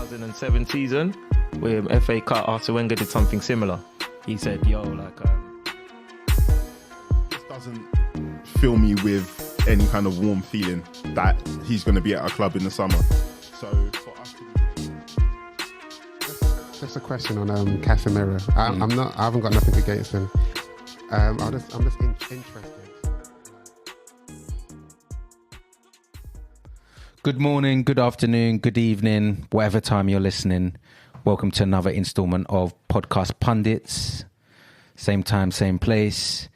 2007 season with FA Cup, Arsene Wenger did something similar. He said, This doesn't fill me with any kind of warm feeling that he's going to be at our club in the summer. So for us to... Just a question on Casemiro. I haven't got nothing against him. I'm just interested. Good morning, good afternoon, good evening, whatever time you're listening. Welcome to another installment of Podcast Pundits. Same time, same place.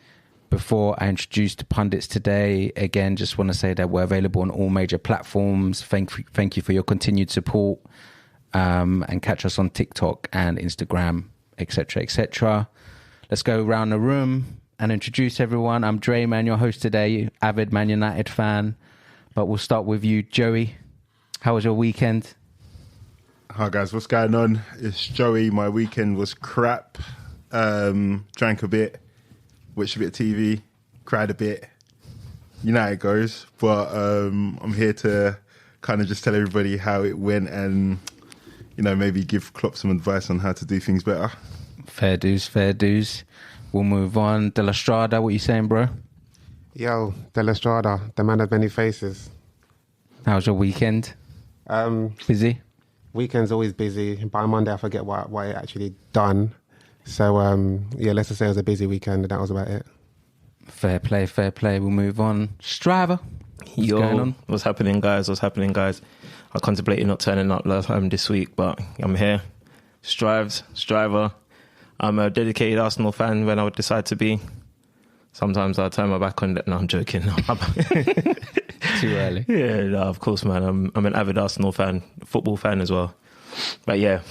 Before I introduce the pundits today, again, just want to say that we're available on all major platforms. Thank you for your continued support. And catch us on TikTok and Instagram, etc., etc. Let's go around the room and introduce everyone. I'm Dre, man, your host today, avid Man United fan. But we'll start with you, Joey. How was your weekend? Hi guys, what's going on? It's Joey. My weekend was crap. Drank a bit, watched a bit of TV, cried a bit. You know how it goes. But I'm here to kind of just tell everybody how it went and, you know, maybe give Klopp some advice on how to do things better. Fair dues, fair dues. We'll move on. De La Strada, what you saying, bro? Yo, De La Strada, the man of many faces. How was your weekend? Busy? Weekend's always busy. By Monday, I forget what I actually done. So, let's just say it was a busy weekend, and that was about it. Fair play, fair play. We'll move on. Striver, what's going on? What's happening, guys? I contemplated not turning up last time this week, but I'm here. Striver. I'm a dedicated Arsenal fan when I would decide to be. Sometimes I'll turn my back on it. No, I'm joking. Too early. Yeah, no, of course, man. I'm an avid Arsenal fan, football fan as well. But yeah.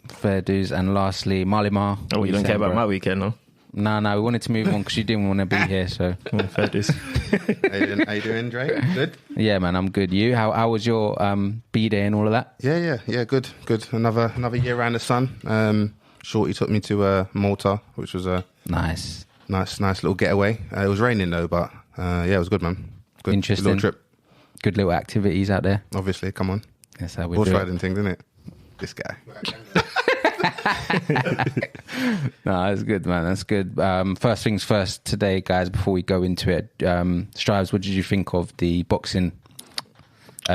Fair dues. And lastly, Malimar. Oh, you don't care about my weekend, no? No, we wanted to move on because you didn't want to be here, so. Fair dues. How you doing, Dre? Good? Yeah, man, I'm good. You? How was your B-Day and all of that? Yeah, good. Another year around the sun. Shorty took me to Malta, which was a nice little getaway. It was raining though, but it was good, man. Good. Interesting. Little trip. Good little activities out there. Obviously, come on. That's how we horse do riding things, isn't it? This guy. No, that's good, man. That's good. First things first today, guys, before we go into it. Strives, what did you think of the boxing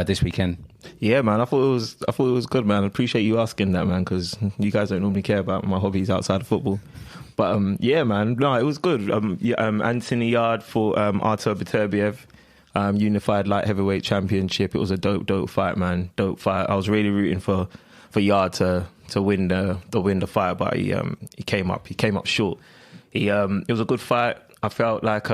this weekend? Yeah, man, I thought it was good, man. I appreciate you asking that, man, because you guys don't normally care about my hobbies outside of football. But yeah, man, no, it was good. Anthony Yard fought Artur Beterbiev, unified light heavyweight championship. It was a dope fight, man. Dope fight. I was really rooting for Yard to win the fight, but he came up short. It was a good fight. I felt like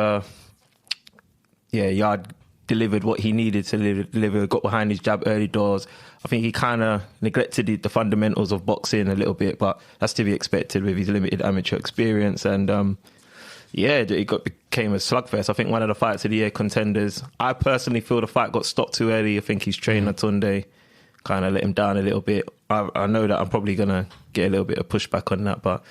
Yard delivered what he needed to deliver, got behind his jab early doors. I think he kind of neglected the fundamentals of boxing a little bit, but that's to be expected with his limited amateur experience. And it became a slugfest. I think one of the fights of the year contenders. I personally feel the fight got stopped too early. I think his trainer Tunde kind of let him down a little bit. I know that I'm probably going to get a little bit of pushback on that, but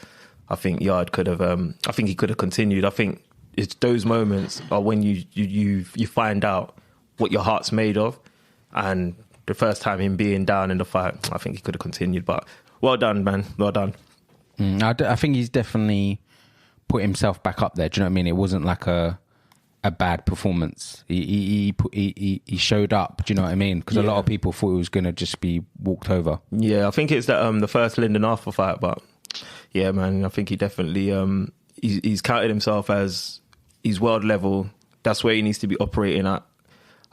I think Yard could have, I think he could have continued. I think it's those moments are when you find out what your heart's made of, and the first time him being down in the fight, I think he could have continued. But well done, man. Well done. I think he's definitely put himself back up there. Do you know what I mean? It wasn't like a bad performance. He showed up. Do you know what I mean? Because a lot of people thought he was going to just be walked over. Yeah, I think it's the first Lyndon Arthur fight, but yeah, man, I think he definitely he's counted himself as he's world level. That's where he needs to be operating at.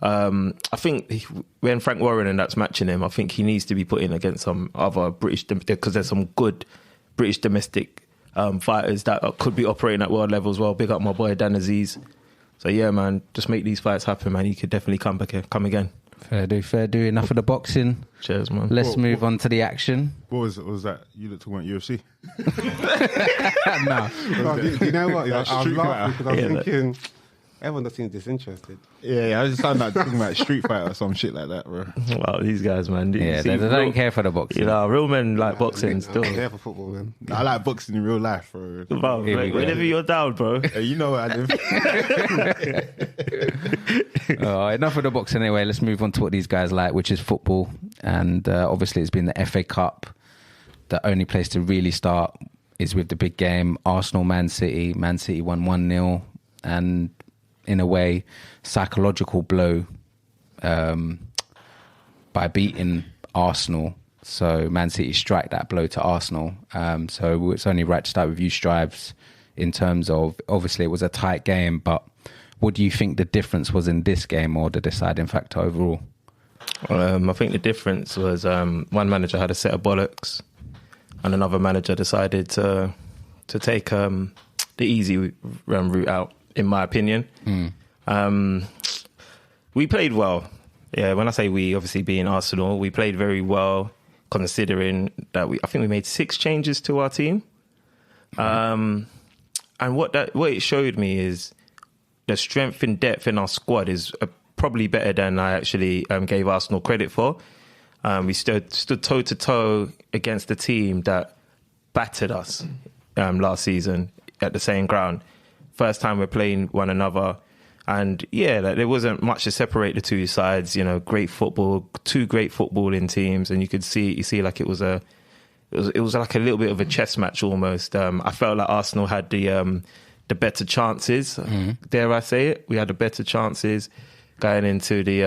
I think when Frank Warren and that's matching him, I think he needs to be put in against some other British, because there's some good British domestic fighters that could be operating at world level as well. Big up my boy Dan Aziz. So yeah, man, just make these fights happen, man. He could definitely come again. Fair do. Enough of the boxing. Cheers, man. Let's move on to the action. What was that? You looked talking about UFC? No, do you know what? I was laughing because I was thinking, everyone that seems disinterested. Yeah, I just sound like talking about Street Fighter or some shit like that, bro. Wow, these guys, man. They don't care for the boxing. You know, real men like boxing still. I care for football, man. I like boxing in real life, bro. Wow, whenever you're down, bro. Hey, you know where I live. Enough of the boxing anyway. Let's move on to what these guys like, which is football. and obviously it's been the FA Cup. The only place to really start is with the big game, Arsenal, Man City. Man City won 1-0, and in a way, psychological blow by beating Arsenal. So Man City strike that blow to Arsenal. So it's only right to start with you, Strives, in terms of, obviously it was a tight game, but what do you think the difference was in this game, or the deciding factor overall? I think the difference was one manager had a set of bollocks, and another manager decided to take the easy route out, in my opinion. We played well. Yeah, when I say we, obviously being Arsenal, we played very well, considering that I think we made 6 changes to our team. And what it showed me is the strength and depth in our squad is probably better than I actually gave Arsenal credit for. We stood toe to toe against the team that battered us last season at the same ground. First time we're playing one another, and there wasn't much to separate the two sides. You know, great football, 2 great footballing teams, and you see like it was like a little bit of a chess match almost. I felt like Arsenal had the better chances. Dare I say it? We had the better chances going into the.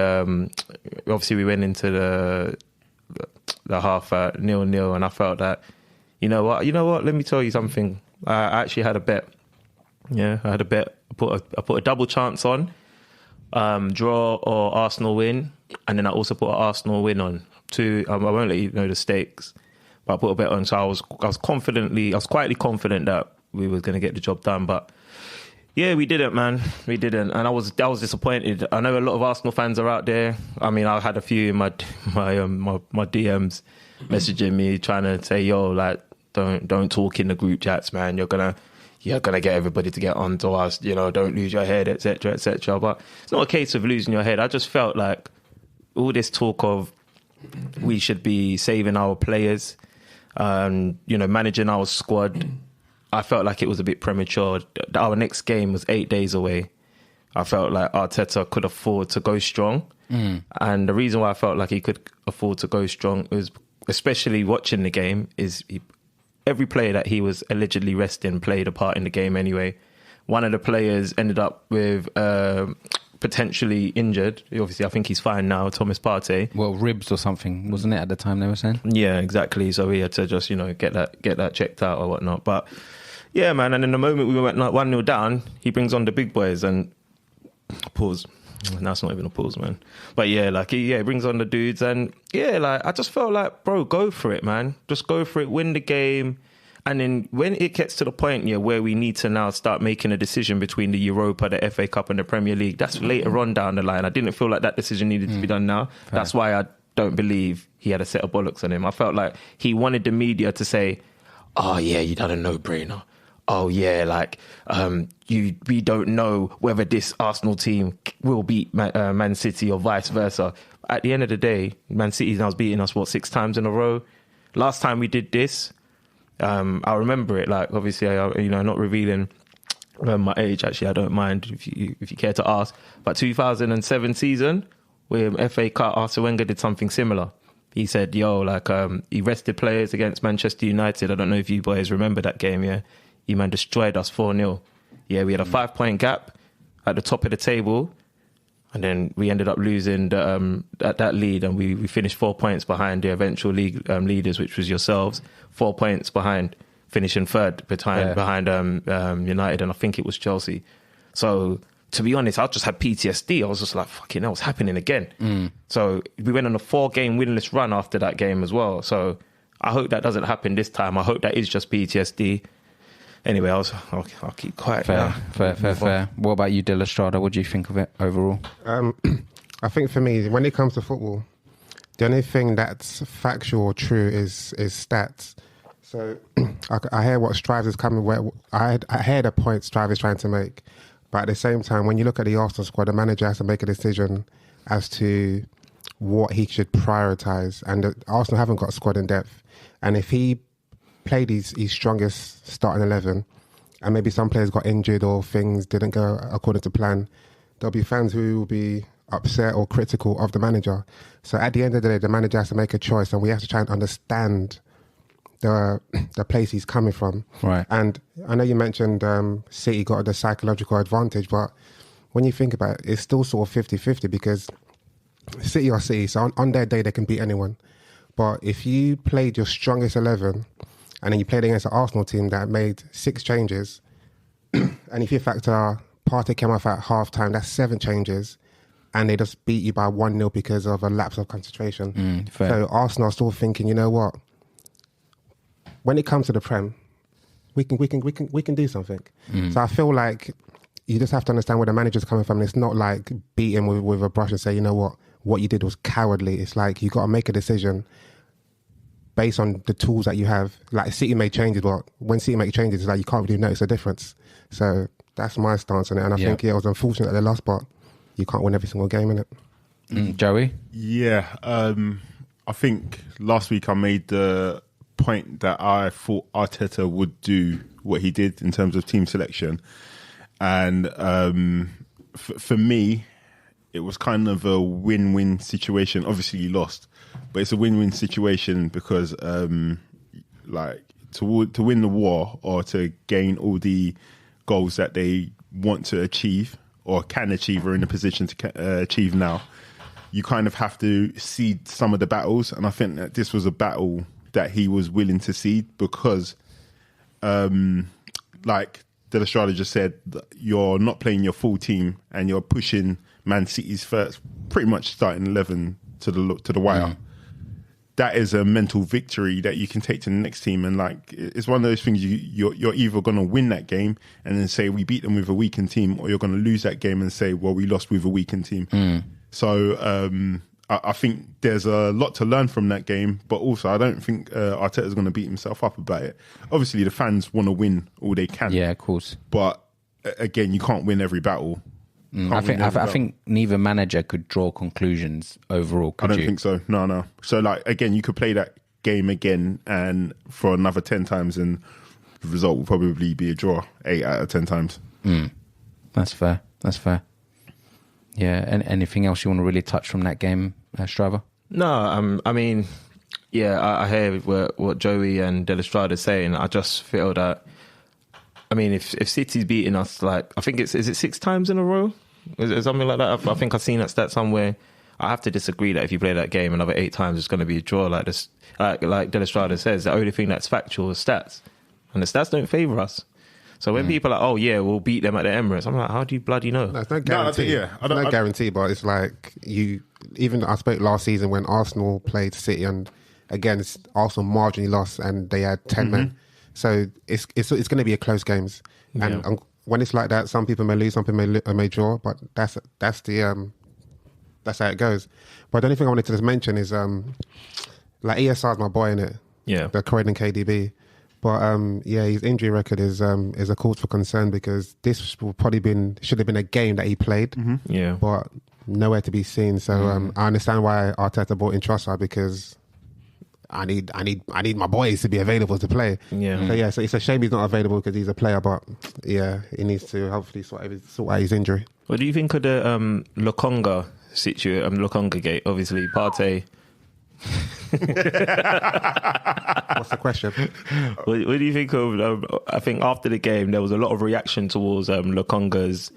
Obviously, we went into the half 0-0, and I felt that you know what? Let me tell you something. I actually had a bet. Yeah, I had a bet. I put a double chance on, draw or Arsenal win, and then I also put an Arsenal win on. I won't let you know the stakes, but I put a bet on. So I was quietly confident that we were going to get the job done, but yeah, we didn't, man. We didn't, and I was disappointed. I know a lot of Arsenal fans are out there. I mean, I had a few in my DMs messaging me trying to say, "Yo, like, don't talk in the group chats, man. You're gonna get everybody to get onto us. You know, don't lose your head, etc., etc." But it's not a case of losing your head. I just felt like all this talk of we should be saving our players, managing our squad. I felt like it was a bit premature. Our next game was 8 days away. I felt like Arteta could afford to go strong. And the reason why I felt like he could afford to go strong was, especially watching the game, is every player that he was allegedly resting played a part in the game anyway. One of the players ended up with potentially injured. Obviously, I think he's fine now, Thomas Partey. Well, ribs or something, wasn't it, at the time they were saying? Yeah, exactly. So we had to just, get that checked out or whatnot. But yeah, man, and in the moment we went like 1-0 down, he brings on the big boys and pause. No, it's not even a pause, man. But yeah, like he brings on the dudes, and yeah, like I just felt like, bro, go for it, man. Just go for it, win the game. And then when it gets to the point, where we need to now start making a decision between the Europa, the FA Cup and the Premier League, that's later on down the line. I didn't feel like that decision needed to be done now. Fair. That's why I don't believe he had a set of bollocks on him. I felt like he wanted the media to say, "Oh yeah, you done a no-brainer. Oh yeah, like we don't know whether this Arsenal team will beat Man City or vice versa." At the end of the day, Man City now beating us 6 times in a row. Last time we did this, I remember it. Like obviously, not revealing my age. Actually, I don't mind if you care to ask. But 2007 season with FA Cup, Arsene Wenger did something similar. He said, he rested players against Manchester United. I don't know if you boys remember that game. Yeah. He destroyed us 4-0. Yeah, we had a 5-point gap at the top of the table, and then we ended up losing that lead, and we finished 4 points behind the eventual league leaders, which was yourselves. 4 points behind, finishing third behind United, and I think it was Chelsea. So to be honest, I just had PTSD. I was just like, fucking hell, what's happening again? So we went on a 4-game winless run after that game as well. So I hope that doesn't happen this time. I hope that is just PTSD. Anyway, I'll keep quiet. Fair. What about you, De La Strada? What do you think of it overall? I think for me, when it comes to football, the only thing that's factual or true is stats. So I hear what Strive is coming. I hear the point Strive is trying to make, but at the same time, when you look at the Arsenal squad, the manager has to make a decision as to what he should prioritise. And Arsenal haven't got squad in depth, and if he played his strongest starting 11 and maybe some players got injured or things didn't go according to plan, there'll be fans who will be upset or critical of the manager. So at the end of the day, the manager has to make a choice, and we have to try and understand the place he's coming from. Right. And I know you mentioned City got the psychological advantage, but when you think about it, it's still sort of 50-50 because City are City, so on their day they can beat anyone. But if you played your strongest 11 and then you played against an Arsenal team that made 6 changes, and if you factor Partey came off at half-time, that's 7 changes, and they just beat you by 1-0 because of a lapse of concentration. So Arsenal are still thinking, you know what? When it comes to the Prem, we can do something. So I feel like you just have to understand where the manager's coming from. It's not like beat him with a brush and say, you know what you did was cowardly. It's like you got to make a decision based on the tools that you have. Like City made changes, but when City make changes, it's like you can't really notice a difference. So that's my stance on it. And I think it was unfortunate that they lost, but you can't win every single game in it. Joey? Yeah, I think last week I made the point that I thought Arteta would do what he did in terms of team selection. And for me, it was kind of a win-win situation. Obviously, he lost, but it's a win-win situation because, like, to win the war or to gain all the goals that they want to achieve or can achieve or in a position to achieve now, you kind of have to cede some of the battles. And I think that this was a battle that he was willing to cede because, like De La Strada just said, you're not playing your full team and you're pushing Man City's first, pretty much starting 11 to the wire. That is a mental victory that you can take to the next team, and like it's one of those things you're either going to win that game and then say we beat them with a weakened team, or you're going to lose that game and say, well, we lost with a weakened team. So I think there's a lot to learn from that game, but also I don't think Arteta's going to beat himself up about it. Obviously, the fans want to win all they can. Yeah, of course. But again, you can't win every battle. I think neither manager could draw conclusions overall. I don't think so. No. So like again, you could play that game again and for another 10 times, and the result will probably be a draw 8 out of 10 times. That's fair. Yeah. And anything else you want to really touch from that game, Strava? No, I mean, yeah, I hear what Joey and De La Strada are saying. I just feel that, I mean, if City's beating us, like, I think is it 6 times in a row? Is it something like that? I think I've seen that stat somewhere. I have to disagree that if you play that game another 8 times, it's going to be a draw like this. Like De La Strada says, the only thing that's factual is stats. And the stats don't favour us. So when people are like, oh yeah, we'll beat them at the Emirates, I'm like, how do you bloody know? No, it's no guarantee. No guarantee, but it's like even I spoke last season when Arsenal played City, and again, Arsenal marginally lost and they had 10 men. So it's going to be a close games. And when it's like that, some people may lose, some people may draw, but that's how it goes. But the only thing I wanted to just mention is like ESR is my boy in it. Yeah. The Croydon KDB. But his injury record is a cause for concern because this should have been a game that he played. Yeah. But nowhere to be seen. So I understand why Arteta brought in Trossard, because I need my boys to be available to play. Yeah. So it's a shame he's not available because he's a player, but yeah, he needs to hopefully sort out his injury. What do you think of the Lokonga situation? Lokonga gate, obviously Partey. What's the question? What do you think of? I think after the game there was a lot of reaction towards Lokonga's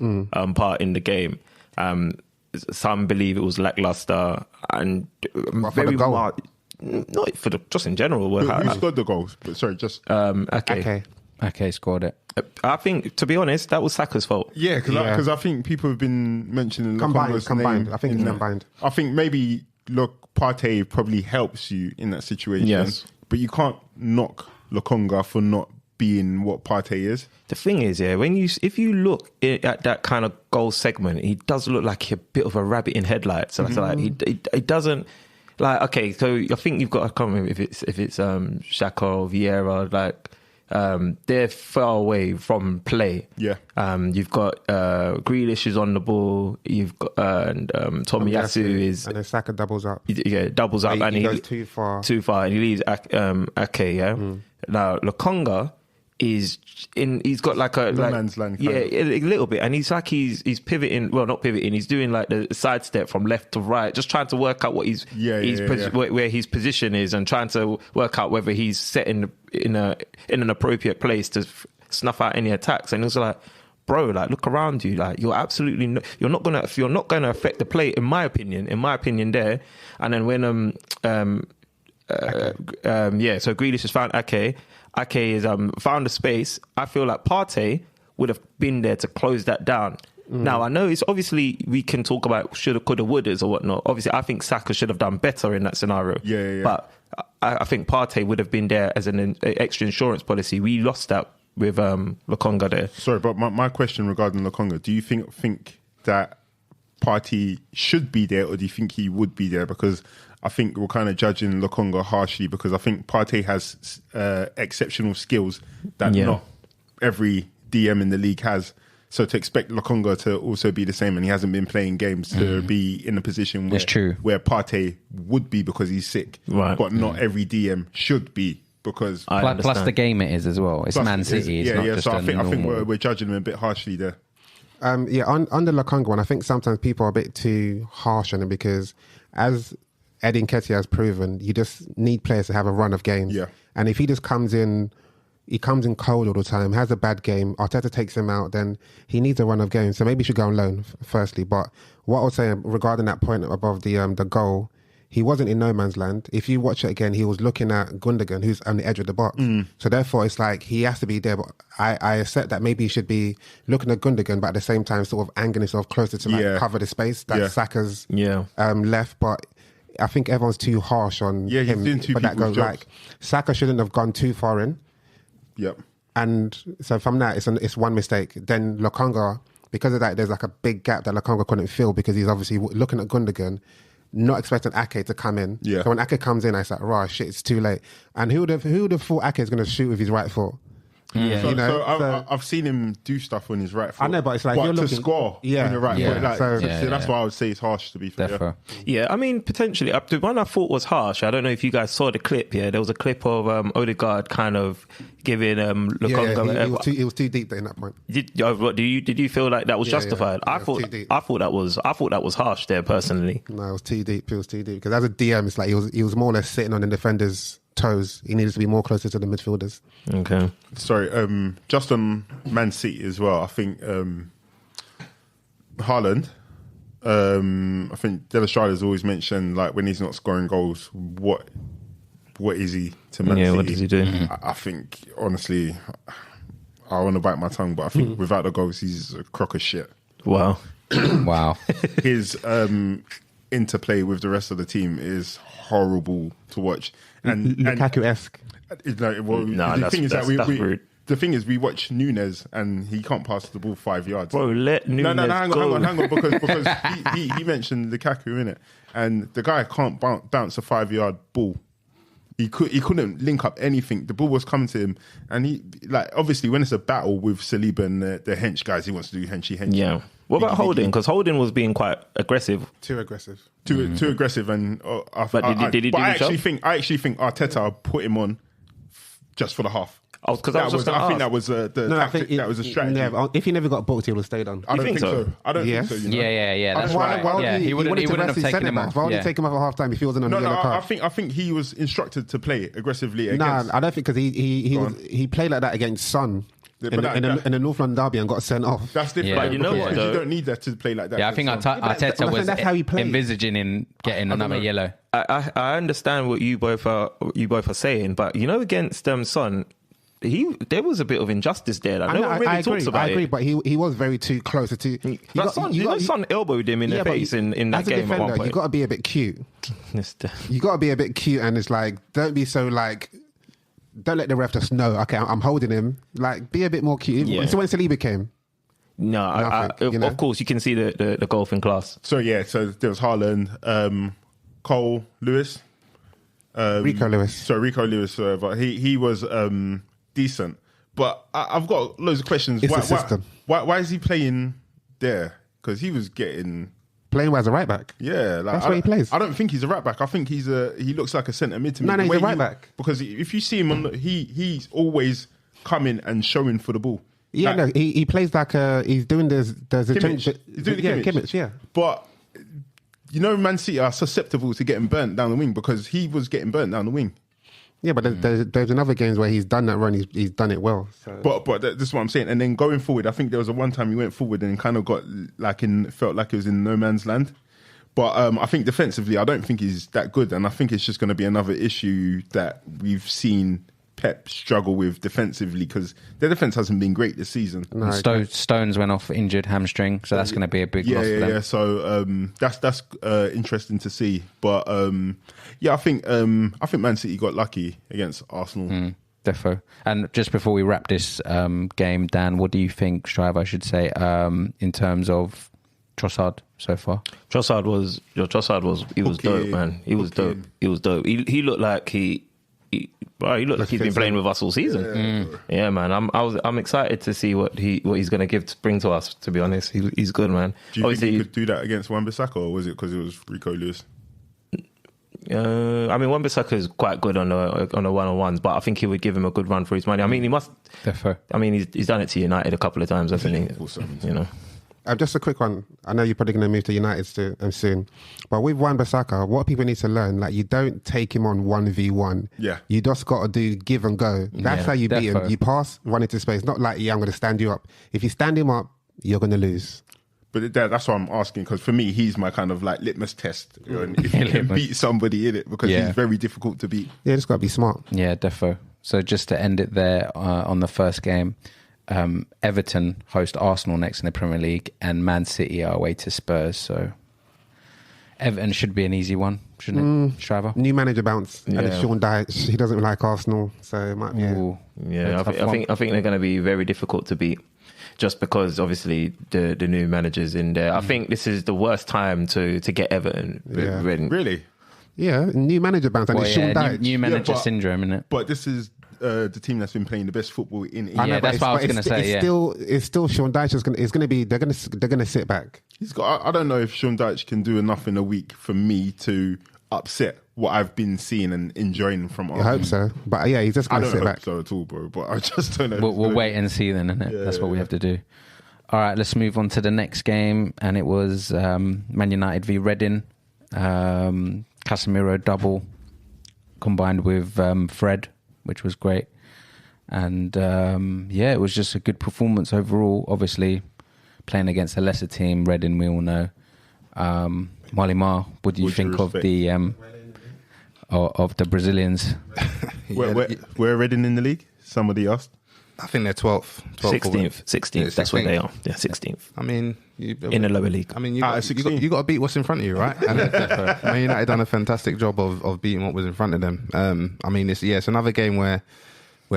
part in the game. Some believe it was lackluster and very goal? Not for just in general. Who scored the goals? Sorry, just Okay, scored it. I think, to be honest, that was Saka's fault. Yeah, because I think people have been mentioning combined. Name. I think it's combined. I think maybe Partey probably helps you in that situation. Yes. But you can't knock Lokonga for not being what Partey is. The thing is, if you look at that kind of goal segment, he does look like a bit of a rabbit in headlights. So like he doesn't. Like, okay, so I think you've got, I can't remember if it's Xhaka or Vieira, like they're far away from play. Yeah. You've got Grealish is on the ball. You've got Tomiyasu is, and then Saka doubles up. Yeah, doubles up, and he goes too far, and he leaves Ake. Yeah. Now Lokonga is he's got like a no man's land. Yeah, a little bit, and he's like he's pivoting. Well, not pivoting. He's doing like the sidestep from left to right, just trying to work out what where his position is, and trying to work out whether he's set in an appropriate place to snuff out any attacks. And it was like, bro, like look around you, like you're absolutely you're not gonna affect the play, in my opinion there. And then when so Grealish has found Ake. Ake has found a space. I feel like Partey would have been there to close that down. Now, I know it's obviously we can talk about shoulda, coulda, wouldas or whatnot. Obviously, I think Saka should have done better in that scenario. Yeah. But I think Partey would have been there as an extra insurance policy. We lost that with Lokonga there. Sorry, but my question regarding Lokonga, do you think that Partey should be there, or do you think he would be there? Because I think we're kind of judging Lokonga harshly, because I think Partey has exceptional skills that not every DM in the league has. So to expect Lokonga to also be the same, and he hasn't been playing games, to be in a position where Partey would be because he's sick, right? But not every DM should be, because plus the game it is as well. It's Man City. It's not just so I think normal. we're judging him a bit harshly there. On the Lokonga one, I think sometimes people are a bit too harsh on him, because as Eddie Nketiah has proven, you just need players to have a run of games. Yeah. And if he just comes in cold all the time, has a bad game, Arteta takes him out, then he needs a run of games. So maybe he should go on loan, firstly. But what I was saying regarding that point above the goal, he wasn't in no man's land. If you watch it again, he was looking at Gundogan, who's on the edge of the box. So therefore, it's like he has to be there. But I accept that maybe he should be looking at Gundogan, but at the same time, sort of angling himself closer to cover the space that Saka's left. But I think everyone's too harsh on him. He's doing two but that people's goes jobs. like Saka shouldn't have gone too far in. Yep. And so from that, it's one mistake. Then Lokonga, because of that, there's like a big gap that Lokonga couldn't fill, because he's obviously looking at Gundogan, not expecting Ake to come in. Yeah. So when Ake comes in, I was like, right, shit, it's too late. And who would have thought Ake is going to shoot with his right foot? Yeah. So I've seen him do stuff on his right foot. I know, but it's like you're to looking, score on your right foot. Like, So that's why I would say it's harsh, to be fair. Yeah, I mean, potentially. The one I thought was harsh, I don't know if you guys saw the clip, there was a clip of Odegaard kind of giving Lokonga... he was too deep in that point. Did you feel like that was justified? Yeah, I thought that was harsh there, personally. No, it was too deep. Because as a DM, it's like he was more or less sitting on the defender's toes. He needed to be more closer to the midfielders. Okay. Sorry, just on Man City as well, I think Haaland, I think De La Strada has always mentioned, like, when he's not scoring goals, what is he to Man City? Yeah, what does he do? I think, honestly, I want to bite my tongue, but I think without the goals, he's a crock of shit. Wow. Wow. His interplay with the rest of the team is horrible to watch. And Lukaku-esque. That's rude. The thing is, we watch Nunes and he can't pass the ball 5 yards. Bro, let Nunes hang on, because he mentioned Lukaku, innit? And the guy can't bounce a 5-yard ball. He couldn't link up anything. The ball was coming to him, and he, like, obviously when it's a battle with Saliba and the hench guys, he wants to do henchy. Yeah. What about Holding? Because Holding was being quite aggressive. Too aggressive. Too aggressive, and did he do I his job? actually think Arteta put him on just for the half. I think that was that was a strategy. Yeah, if he never got booked, he would have stayed on. I don't think so. Yes. You know? Yeah. That's Why right. he wouldn't have taken him off. Why would he take him off at half time if he wasn't on the yellow card? I think he was instructed to play aggressively against. No, I don't think, because he played like that against Son in the North London derby and got sent off. That's different. But you know what, you don't need that to play like that. Yeah, I think Arteta was envisaging in getting another yellow. I understand what you both are saying, but against Son, there was a bit of injustice there. Like, no one really talks about it. I agree, but he was very too close to. Son elbowed him in the face in that game defender, at one point. You got to be a bit cute. You got to be a bit cute, and it's like, don't be so like. Don't let the ref just know. Okay, I'm holding him. Like, be a bit more cute. Yeah. So when Saliba came. No, of course you can see the golf in class. So there was Haaland, Cole Lewis, Rico Lewis. But he was decent. But I've got loads of questions. It's the system. Why is he playing there? Because he was getting playing as a right back. Yeah, that's where he plays. I don't think he's a right back. I think he looks like a centre mid to me. No, he's a right back. Because if you see him, he's always coming and showing for the ball. Yeah, Like, no, he plays like he's doing there's a Kimmich. He's doing the Kimmich, yeah. But you know, Man City are susceptible to getting burnt down the wing because he was getting burnt down the wing. Yeah, but there's another games where he's done that run. He's done it well. So. But this is what I'm saying. And then going forward, I think there was a one time he went forward and kind of got like felt like it was in no man's land. But I think defensively, I don't think he's that good, and I think it's just going to be another issue that we've seen Pep struggle with defensively because their defense hasn't been great this season. No, Stones went off injured hamstring, so that's going to be a big loss for them. Yeah. So that's interesting to see. But I think Man City got lucky against Arsenal. Defo. And just before we wrap this game, Dan, what do you think, Strive, I should say, in terms of Trossard so far? Trossard was dope, man. He was dope. He looked like he looked like he's been playing with us all season. Yeah, man. I'm excited to see what he's going to bring to us. To be honest, he's good, man. Do you think he could do that against Wan-Bissaka, or was it because it was Rico Lewis? I mean, Wan-Bissaka is quite good on the one-on-ones, but I think he would give him a good run for his money. I mean, he must. Defo. I mean, he's done it to United a couple of times, hasn't he? You know. Just a quick one. I know you're probably going to move to United soon, but with Wan-Bissaka, what people need to learn, like, you don't take him on 1v1. Yeah. You just got to do give and go. That's how you beat him. You pass, run into space. Not like, I'm going to stand you up. If you stand him up, you're going to lose. But that's why I'm asking, because for me, he's my kind of like litmus test. You know, if you can beat somebody in it, because he's very difficult to beat. Yeah, just got to be smart. Yeah, defo. So just to end it there on the first game, Everton host Arsenal next in the Premier League, and Man City are away to Spurs. So Everton should be an easy one, shouldn't it, Shriver? New manager bounce, and it's Sean Dyche. He doesn't like Arsenal, so it might be. I think they're going to be very difficult to beat, just because obviously the new manager's in there. I think this is the worst time to get Everton. Yeah. Really? Yeah, new manager bounce, and it's Sean Dyche. New manager syndrome, isn't it? But this is the team that's been playing the best football in England. Yeah, that's what I was going to say. It's still Sean Dyche. It's going to be. They're going to sit back. He's got. I don't know if Sean Dyche can do enough in a week for me to upset what I've been seeing and enjoying from Arsenal. I hope so, but yeah, he's just going to sit back. I don't hope so at all, bro. But I just don't know. We'll wait and see then, innit? That's what we have to do. All right, let's move on to the next game, and it was Man United v Reading. Casemiro double combined with Fred, which was great. And it was just a good performance overall. Obviously, playing against a lesser team, Reading, we all know. Malimar, what do you think of the Brazilians? Where Reading in the league? Somebody asked. I think they're 12th. 16th. That's what they are. They're 16th. I mean, in the lower league. I mean, you got to beat what's in front of you, right? And Man United done a fantastic job of beating what was in front of them. I mean, it's another game where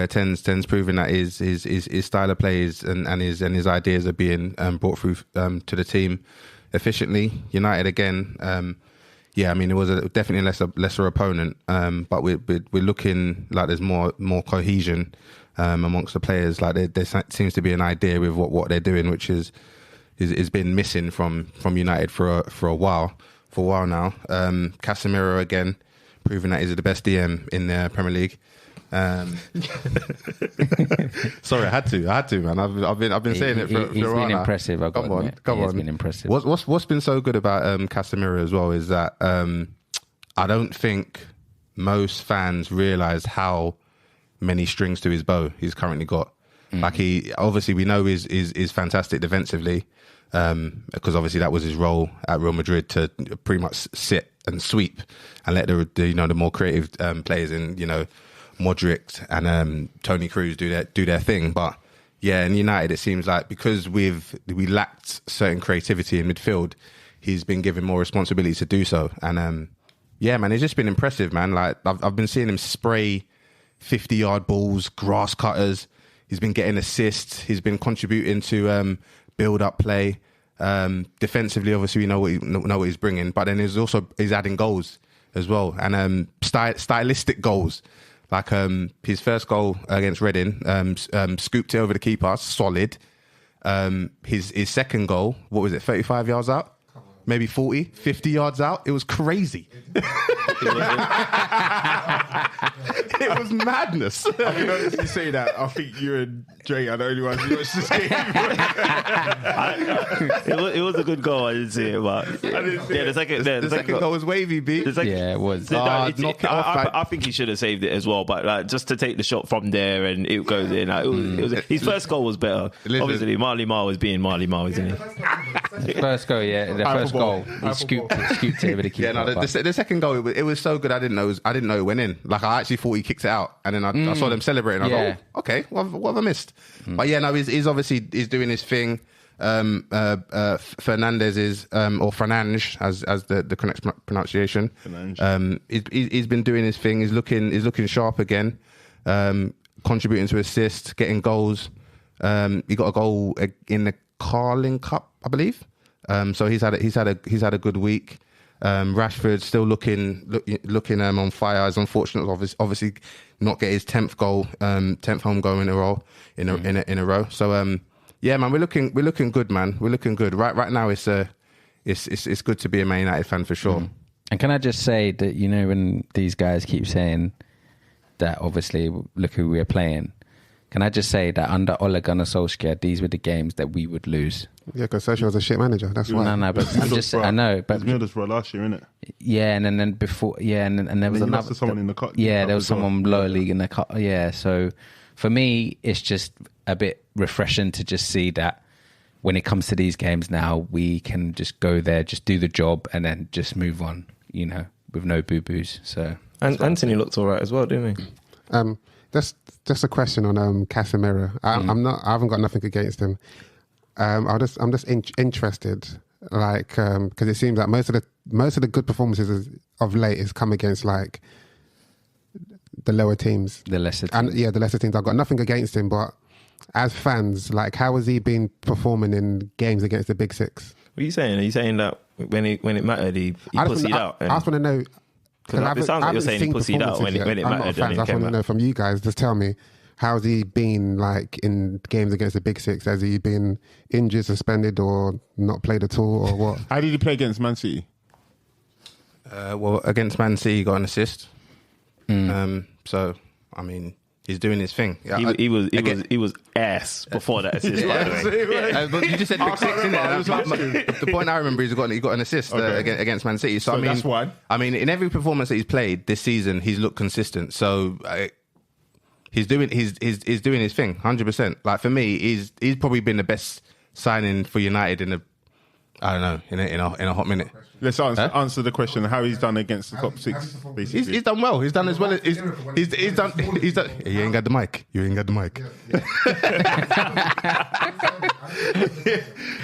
Ten's proving that his style of play and his ideas are being brought through to the team efficiently. United again. I mean, it was definitely a lesser opponent, but we're looking like there's more cohesion amongst the players. Like there seems to be an idea with what they're doing, which is been missing from United for a while now. Casemiro again, proving that he's the best DM in the Premier League. Sorry, I had to, man. I've been saying it for a while. He's been impressive. Come on. He's been impressive. What's been so good about Casemiro as well is that I don't think most fans realise how many strings to his bow he's currently got. Like he obviously we know is fantastic defensively, because obviously that was his role at Real Madrid, to pretty much sit and sweep and let the more creative players in Modric and Toni Kroos do their thing. But yeah, in United it seems like because we lacked certain creativity in midfield, he's been given more responsibility to do so. And man, it's just been impressive, man. Like I've been seeing him spray 50-yard balls, grass cutters. He's been getting assists. He's been contributing to build-up play. Defensively, obviously, we know what he's bringing. But then he's adding goals as well, and stylistic goals. Like his first goal against Reading, scooped it over the keeper, solid. His second goal, what was it, 35 yards out? maybe 40, 50 yards out. It was crazy. It was madness. I can honestly say that. I think you and Dre are the only ones who watched this game. It was a good goal. I didn't see it, but the second goal was wavy, B. Yeah, it was. I think he should have saved it as well, but like just to take the shot from there and it goes in. Like, his first goal was better. Obviously, Marley Marl was being Marley Marl, isn't he? First goal, yeah, the first goal, he scooped it over the keeper. Yeah, no, the second goal, it was so good. I didn't know it went in. Like I actually thought he kicked it out, and then I saw them celebrating. I was okay, what have I missed? But yeah, no, he's obviously doing his thing. Fernandez is or Fernandes as the correct pronunciation. He's been doing his thing. He's looking sharp again, contributing to assists, getting goals. He got a goal in the Carling Cup, I believe. So he's had a good week. Rashford still looking on fire. It's unfortunate, obviously, not get his 10th goal, 10th home goal in a row. So yeah, man, we're looking good, man. We're looking good. Right now, it's good to be a Man United fan for sure. And can I just say that, you know, when these guys keep saying that, obviously, look who we're playing. Can I just say that under Ole Gunnar Solskjaer, these were the games that we would lose? Yeah, because Solskjaer was a shit manager. That's why. No, but I'm just, I know, but Middlesbrough last year, innit? Yeah, and then before, yeah, and there was another someone in the cup. Yeah, there was someone lower league in the cup. Yeah, so for me, it's just a bit refreshing to just see that when it comes to these games now, we can just go there, just do the job, and then just move on. You know, with no boo boos. So and Anthony looked all right as well, didn't he? Just a question on Casemiro. I haven't got nothing against him. I'm just interested, like, because it seems like most of the good performances of late has come against like the lower teams, the lesser teams. And yeah, the lesser teams. I've got nothing against him, but as fans, like, how has he been performing in games against the big six? What are you saying? Are you saying that when it mattered, he pussied out? I just want to know. Because it sounds like you're saying he pussied out when it mattered. I'm not a fan, I just want to know from you guys. Just tell me, how's he been like in games against the big six? Has he been injured, suspended, or not played at all, or what? How did he play against Man City? Well, against Man City, he got an assist. So, I mean, he's doing his thing. Yeah, he was ass before that assist. But you just said big six, innit? The point I remember is he got an assist against Man City. So I mean, that's one. I mean, in every performance that he's played this season, he's looked consistent. So he's doing his thing, 100%. Like for me, he's probably been the best signing for United in a hot minute. Let's answer the question: how he's done against the top six. Basically, he's done well. He's done as well as he's done. You ain't got the mic. You ain't got the mic.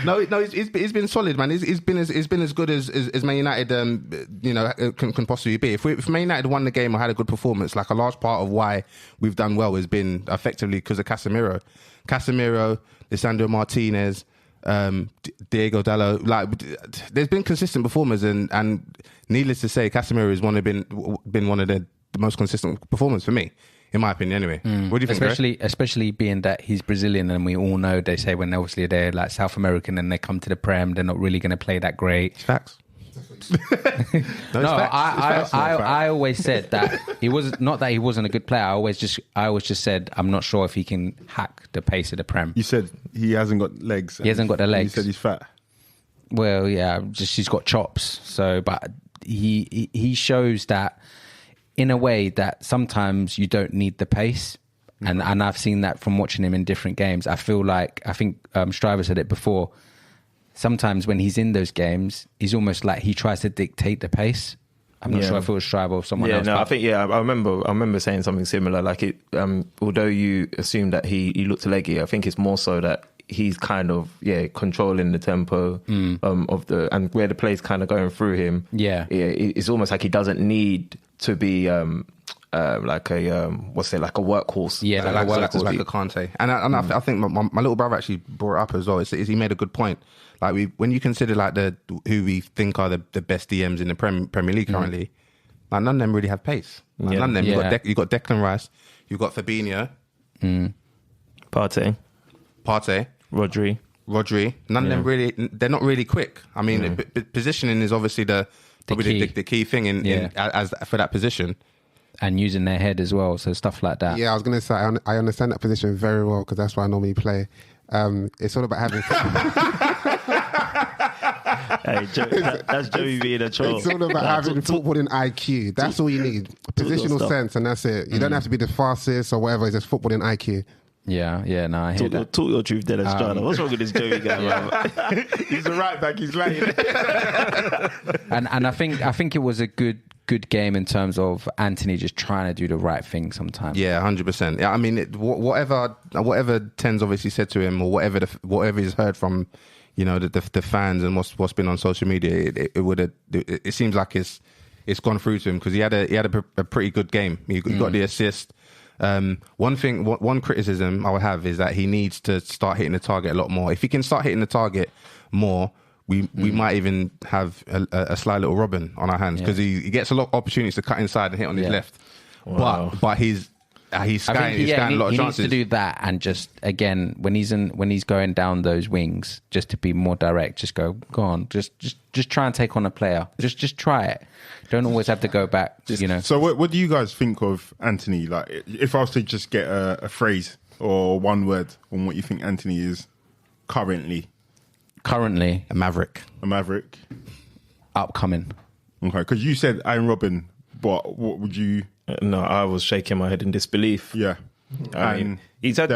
No, he's been solid, man. He's been as good as Man United, can possibly be. If Man United won the game or had a good performance, like a large part of why we've done well has been effectively because of Casemiro, Lisandro Martinez. Diego Dallo, like there's been consistent performers, and needless to say, Casemiro has been one of the most consistent performers for me, in my opinion. Anyway, what do you think? Especially being that he's Brazilian, and we all know they say when obviously they're like South American and they come to the Prem, they're not really going to play that great. It's facts. I always said that he was not that he wasn't a good player. I always just said I'm not sure if he can hack the pace of the Prem. You said he hasn't got legs. He hasn't got the legs. You said he's fat. Well, yeah, just he's got chops. So, but he shows that in a way that sometimes you don't need the pace. And I've seen that from watching him in different games. I think Striver said it before. Sometimes when he's in those games, he's almost like he tries to dictate the pace. I'm not sure if it was Striver or someone else. No, I remember saying something similar. Like it, although you assume that he looked leggy, I think it's more so that he's kind of controlling the tempo of the and where the play's kind of going through him. It's almost like he doesn't need to be like a workhorse. Yeah, like a Kante. And I think my little brother actually brought it up as well. Is he made a good point. Like when you consider like who we think are the best DMs in the Premier League currently, like none of them really have pace. Like none of them. You got Declan Rice, you got Fabinho, Partey, Rodri, Rodri. None of them really. They're not really quick. I mean, positioning is obviously the key thing in as for that position. And using their head as well, so stuff like that. Yeah, I was going to say, I understand that position very well because that's why I normally play. It's all about having... Hey, that's Joey being a troll. It's all about having footballing IQ. That's all you need. Positional sense, and that's it. You don't have to be the fastest or whatever. It's just footballing IQ. Yeah, no, I hear that. Talk your truth, Dennis Strada. What's wrong with this Joey guy? He's a right back. He's lying. and I think it was a good game in terms of Anthony just trying to do the right thing sometimes. Yeah, 100%. Yeah, I mean, whatever Ten's obviously said to him, or whatever he's heard from, the fans and what's been on social media, it seems like it's gone through to him because he had a pretty good game. He got the assist. One criticism I would have is that he needs to start hitting the target a lot more. If he can start hitting the target more, we might even have a sly little Robin on our hands because he gets a lot of opportunities to cut inside and hit on his left. Wow. But he's scanning a lot of chances. He needs to do that and just again when he's going down those wings, just to be more direct. Just go on. Just try and take on a player. Just try it. Don't always have to go back. So what do you guys think of Anthony? Like, if I was to just get a phrase or one word on what you think Anthony is currently. Currently, a maverick. Upcoming. Okay, because you said Iron Robin, but what would you? No, I was shaking my head in disbelief. Yeah, I mean, he's had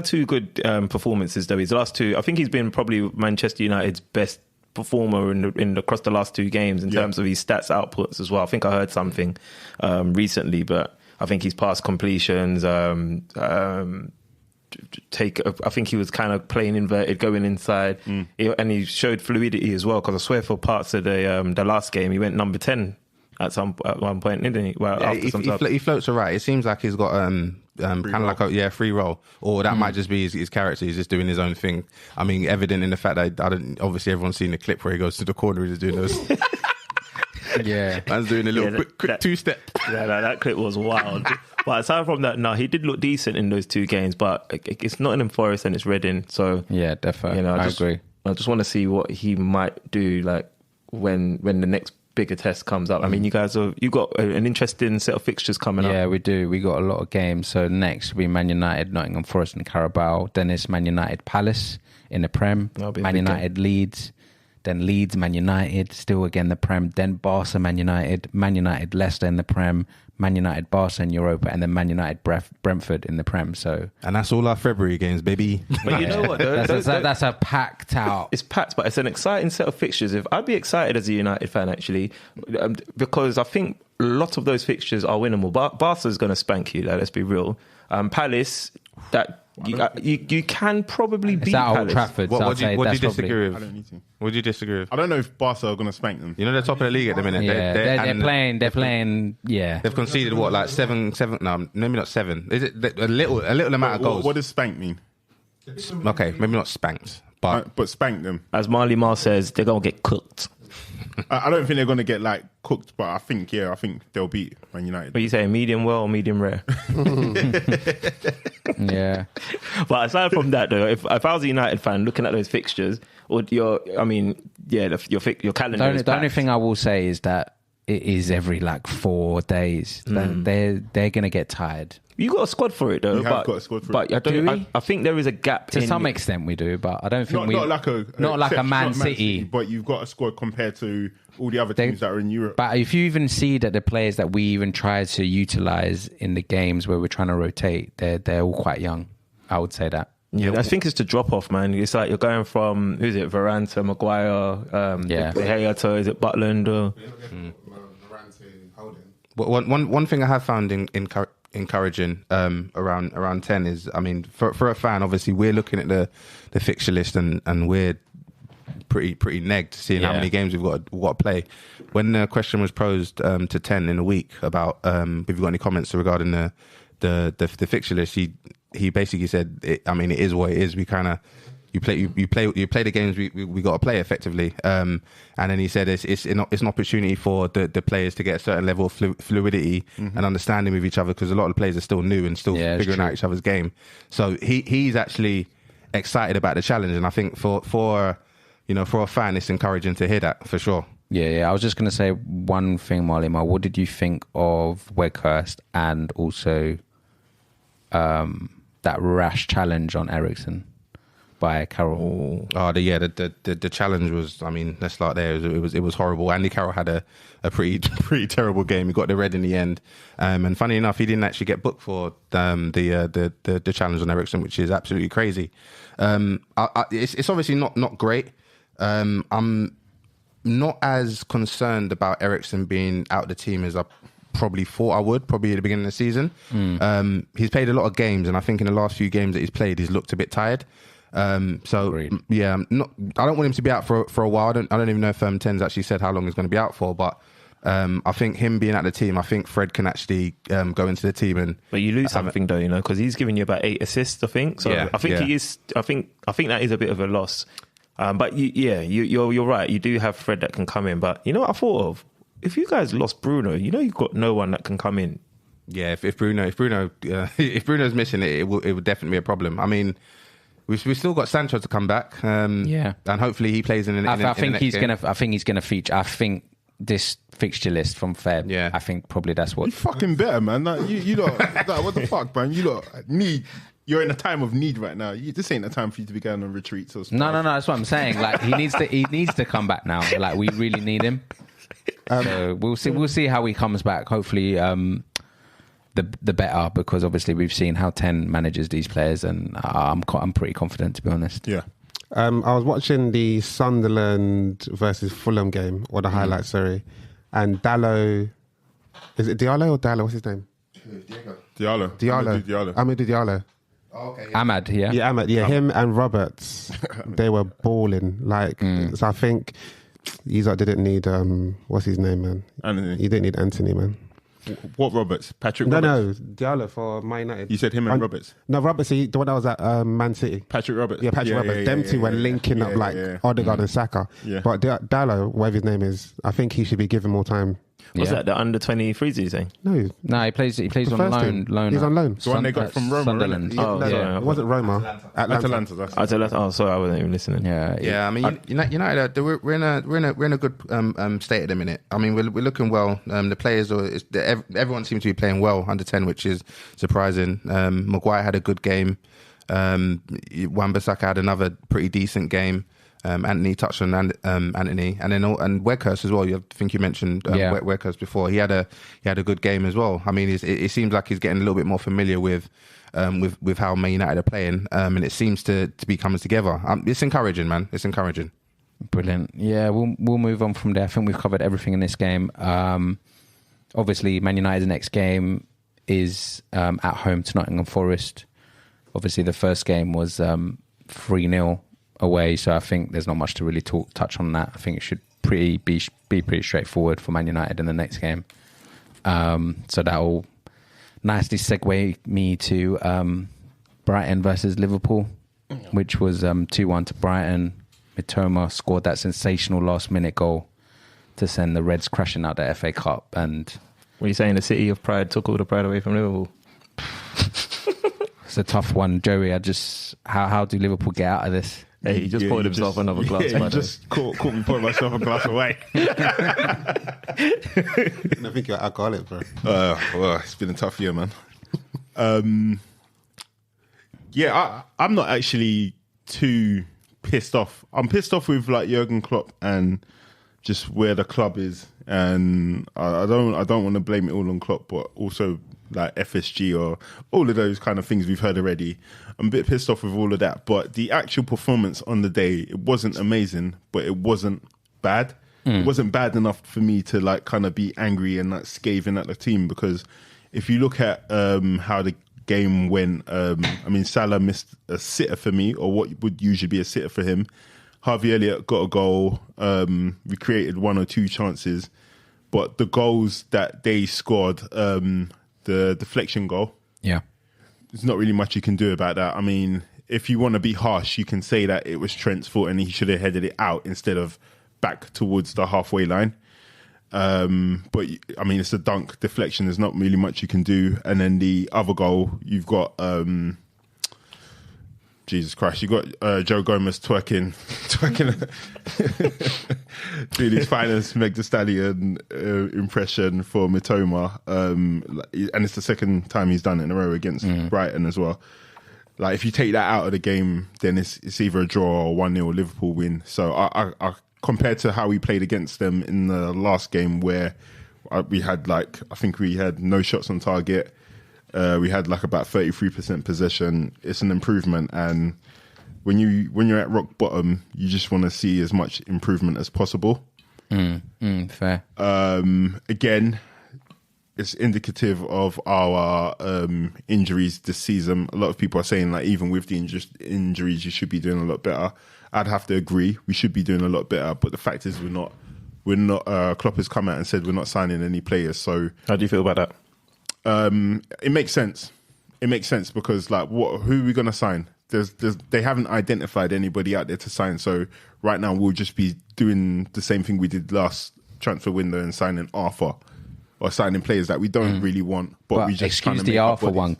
two good performances though. His last two, I think he's been probably Manchester United's best performer across the last two games in terms of his stats outputs as well. I think I heard something recently, but I think his pass completions. I think he was kind of playing inverted, going inside, and he showed fluidity as well. Because I swear, for parts of the last game, he went number 10 at one point, didn't he? Well, he floats alright. It seems like he's got kind of like a free roll, or that might just be his character. He's just doing his own thing. I mean, evident in the fact that obviously everyone's seen the clip where he goes to the corner and he's doing those. Yeah, man's doing a little quick two-step. Yeah, that clip was wild. But aside from that, no, he did look decent in those two games. But it's Nottingham Forest and it's Reading, so yeah, definitely. I agree. I just want to see what he might do, like when the next bigger test comes up. I mean, you guys you got an interesting set of fixtures coming up. Yeah, we do. We got a lot of games. So next will be Man United, Nottingham Forest, and Carabao. Then it's Man United Man United Leeds. Then Leeds, Man United, still again the Prem. Then Barca, Man United Leicester in the Prem. Man United, Barca in Europa, and then Man United, Brentford in the Prem. So, and that's all our February games, baby. But you know what? That's a packed out. It's packed, but it's an exciting set of fixtures. I'd be excited as a United fan actually, because I think a lot of those fixtures are winnable. Barca's going to spank you. Let's be real. Palace, that. You can probably beat Palace. Old Trafford. What do you disagree with? I don't need to. What do you disagree with? I don't know if Barca are going to spank them. They're top of the league at the minute. Yeah, they're playing. Yeah, they've conceded what, like seven? No, maybe not 7. Is it a little amount of goals? What does spank mean? Okay, maybe not spanked, but spank them. As Marley Marr says, they're going to get cooked. I don't think they're going to get cooked, but I think they'll beat Man United. What are you saying, medium well or medium rare? Yeah. But aside from that, though, if I was a United fan looking at those fixtures, your calendar. The only thing I will say is that it is every 4 days. They're going to get tired. You got a squad for it, though. You have got a squad for it. But I think there is a gap. To some extent, we do, but I don't think not like a Man City. But you've got a squad compared to all the other teams that are in Europe. But if you even see that the players that we even try to utilize in the games where we're trying to rotate, they're all quite young. I would say that. Yeah, I think it's the drop off, man. It's like you're going from Varane to Maguire, De Gea to Butland or One thing I have found encouraging around 10 is, I mean, for a fan, obviously we're looking at the fixture list and we're pretty negged seeing how many games we've got to play. When the question was posed to 10 in a week about if you've got any comments regarding the fixture list, he basically said, it is what it is. We kind of you play the games we got to play effectively. And then he said it's an opportunity for the players to get a certain level of fluidity and understanding with each other, because a lot of the players are still new and still figuring out each other's game. So he's actually excited about the challenge. And I think for a fan, it's encouraging to hear that for sure. Yeah. I was just going to say one thing, Marlima. What did you think of Weghorst and also that rash challenge on Ericsson by Carroll? The challenge was, I mean, let's start there. It was horrible. Andy Carroll had a pretty terrible game. He got the red in the end, and funny enough, he didn't actually get booked for the challenge on Ericsson, which is absolutely crazy. It's obviously not great. I'm not as concerned about Ericsson being out the team as I probably thought I would, probably at the beginning of the season. He's played a lot of games, and I think in the last few games that he's played, he's looked a bit tired. Agreed. Yeah, I don't want him to be out for a while. I don't even know if Ten's actually said how long he's going to be out for, but I think him being out of the team, I think Fred can actually go into the team. But you lose something though, because he's giving you about 8 assists, I think. So yeah, I think he is. I think that is a bit of a loss. But you're right. You do have Fred that can come in. But you know what I thought of? If you guys lost Bruno, you've got no one that can come in. Yeah, if Bruno's missing it would definitely be a problem. I mean, we've still got Sancho to come back. And hopefully he plays in. I think he's gonna feature. I think this fixture list from Feb. Yeah, I think probably that's what. You fucking better, man. Like, you lot, what the fuck, man? You lot need. You're in a time of need right now. This ain't a time for you to be going on retreats or stuff. No. That's what I'm saying. Like he needs to come back now. Like we really need him. So we'll see how he comes back. Hopefully, the better, because obviously we've seen how 10 manages these players, and I'm pretty confident, to be honest. Yeah. I was watching the Sunderland versus Fulham game, or the highlights, sorry, and Dallo, is it Diallo or Dallo? What's his name? Diallo. Amadou Diallo. Oh, okay. Yeah. Ahmad, yeah. Yeah, Ahmad. Yeah, him and Roberts, they were balling. So I think these didn't need what's his name, man? Anthony. You didn't need Anthony, man. What Roberts? Patrick Roberts? No, Diallo for Man United. You said him and Roberts? No, Roberts, the one that was at Man City. Patrick Roberts? Yeah, Patrick Roberts. Them two were linking up like Odegaard and Saka. Yeah. But Diallo, whatever his name is, I think he should be given more time. Was that the under 23s you saying? No, he plays on team. loan. He's on loan. The one they got from Roma, Sunderland. It wasn't Roma. Atlanta. Oh, sorry, I wasn't even listening. Yeah. I mean, United, we're in a good state at the minute. I mean, we're looking well. The players everyone seems to be playing well under 10, which is surprising. Maguire had a good game. Wan-Bissaka had another pretty decent game. Anthony touched on Anthony, and then Weghorst as well. I think you mentioned Weghorst before. He had a good game as well. I mean, it seems like he's getting a little bit more familiar with how Man United are playing, and it seems to be coming together. It's encouraging, man. It's encouraging. Brilliant. Yeah, we'll move on from there. I think we've covered everything in this game. Obviously, Man United's next game is at home to Nottingham Forest. Obviously, the first game was 3-0 away, so I think there's not much to really touch on that. I think it should be pretty straightforward for Man United in the next game. So that will nicely segue me to Brighton versus Liverpool, which was 2-1 to Brighton. Mitoma scored that sensational last-minute goal to send the Reds crashing out the FA Cup. And what are you saying? The city of pride took all the pride away from Liverpool? It's a tough one, Joey. How do Liverpool get out of this? Hey, he just poured himself another glass. Yeah, he just caught me pouring myself a glass away. I think you're alcoholic, bro. Well, it's been a tough year, man. I'm not actually too pissed off. I'm pissed off with like Jurgen Klopp and just where the club is, and I don't want to blame it all on Klopp, but also like FSG or all of those kind of things we've heard already. I'm a bit pissed off with all of that, but the actual performance on the day, it wasn't amazing, but it wasn't bad. It wasn't bad enough for me to like kind of be angry and like scathing at the team, because if you look at how the game went, I mean, Salah missed a sitter for me, or what would usually be a sitter for him. Harvey Elliott got a goal. We created 1 or 2 chances, but the goals that they scored, the deflection goal, there's not really much you can do about that. I mean, if you want to be harsh, you can say that it was Trent's fault and he should have headed it out instead of back towards the halfway line. But I mean, it's a dunk deflection. There's not really much you can do. And then the other goal, you've got Jesus Christ, you got Joe Gomez twerking, doing his finest Meg Thee Stallion impression for Mitoma, and it's the second time he's done it in a row against Brighton as well. Like, if you take that out of the game, then it's either a draw or 1-0 Liverpool win. So I compared to how we played against them in the last game, where we had I think we had no shots on target. We had about 33% possession. It's an improvement, and when you're at rock bottom, you just want to see as much improvement as possible. Fair. Again, it's indicative of our injuries this season. A lot of people are saying even with the injuries, you should be doing a lot better. I'd have to agree. We should be doing a lot better, but the fact is we're not. Klopp has come out and said we're not signing any players. So how do you feel about that? It makes sense. It makes sense because who are we going to sign? They haven't identified anybody out there to sign. So right now we'll just be doing the same thing we did last transfer window and signing Arthur or signing players that we don't really want. But we just excuse the Arthur one.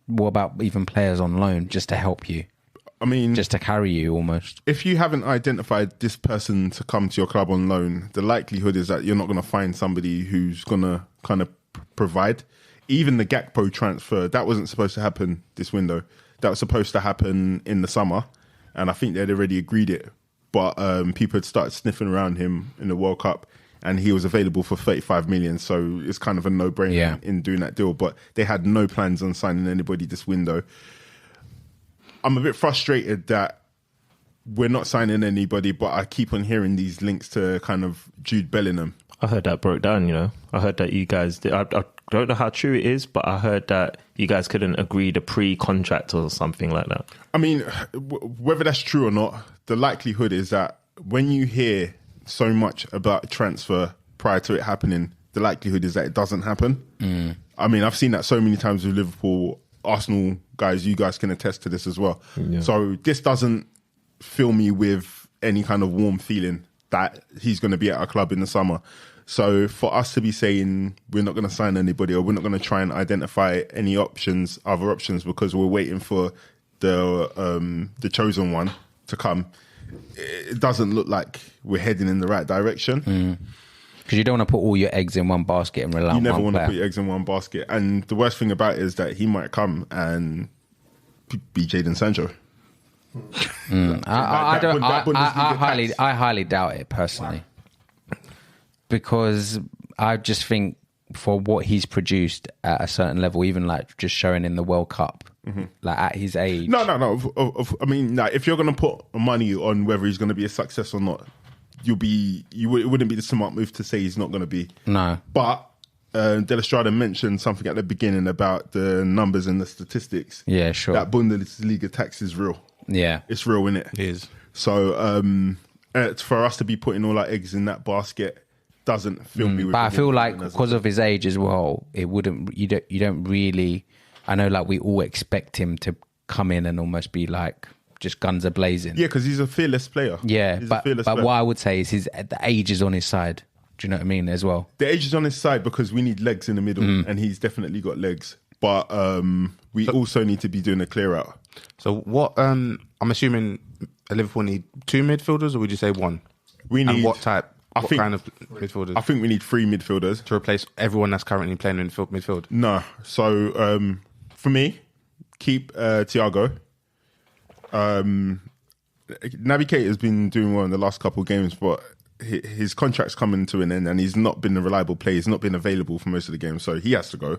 What about even players on loan just to help you? I mean, just to carry you almost. If you haven't identified this person to come to your club on loan, the likelihood is that you're not going to find somebody who's going to kind of provide. Even the Gakpo transfer, that wasn't supposed to happen this window. That was supposed to happen in the summer, and I think they'd already agreed it. But people had started sniffing around him in the World Cup, and he was available for 35 million, so it's kind of a no-brainer in doing that deal. But they had no plans on signing anybody this window. I'm a bit frustrated that we're not signing anybody, but I keep on hearing these links to kind of Jude Bellingham. I heard that broke down, I heard that you guys did. I don't know how true it is, but I heard that you guys couldn't agree to pre-contract or something like that. I mean, whether that's true or not, the likelihood is that when you hear so much about a transfer prior to it happening, the likelihood is that it doesn't happen. I mean, I've seen that so many times with Liverpool, Arsenal guys, you guys can attest to this as well. Yeah. So this doesn't fill me with any kind of warm feeling that he's going to be at our club in the summer. So for us to be saying we're not going to sign anybody or we're not going to try and identify any other options because we're waiting for the chosen one to come, it doesn't look like we're heading in the right direction. Because you don't want to put all your eggs in one basket and rely on one player. You never want to put your eggs in one basket. And the worst thing about it is that he might come and be Jadon Sancho. I highly doubt it personally, because I just think for what he's produced at a certain level, even just showing in the World Cup, at his age. No. I mean, if you're going to put money on whether he's going to be a success or not, it wouldn't be the smart move to say he's not going to be. No, but Del Estrada mentioned something at the beginning about the numbers and the statistics. Yeah, sure. That Bundesliga tax is real. Yeah, it's real, innit? It is. So for us to be putting all our eggs in that basket doesn't fill me with. But I feel like because of his age as well, it wouldn't. You don't really. I know, we all expect him to come in and almost be just guns are blazing. Yeah, because he's a fearless player. Yeah, but what I would say is the age is on his side. Do you know what I mean as well? The age is on his side because we need legs in the middle, and he's definitely got legs. But we also need to be doing a clear out. So what? I'm assuming Liverpool need 2 midfielders, or would you say 1? We need. And what type? What kind of midfielders? I think we need 3 midfielders to replace everyone that's currently playing in midfield. No. So for me, keep Thiago. Naby Keita has been doing well in the last couple of games, but his contract's coming to an end and he's not been a reliable player. He's not been available for most of the games, so he has to go.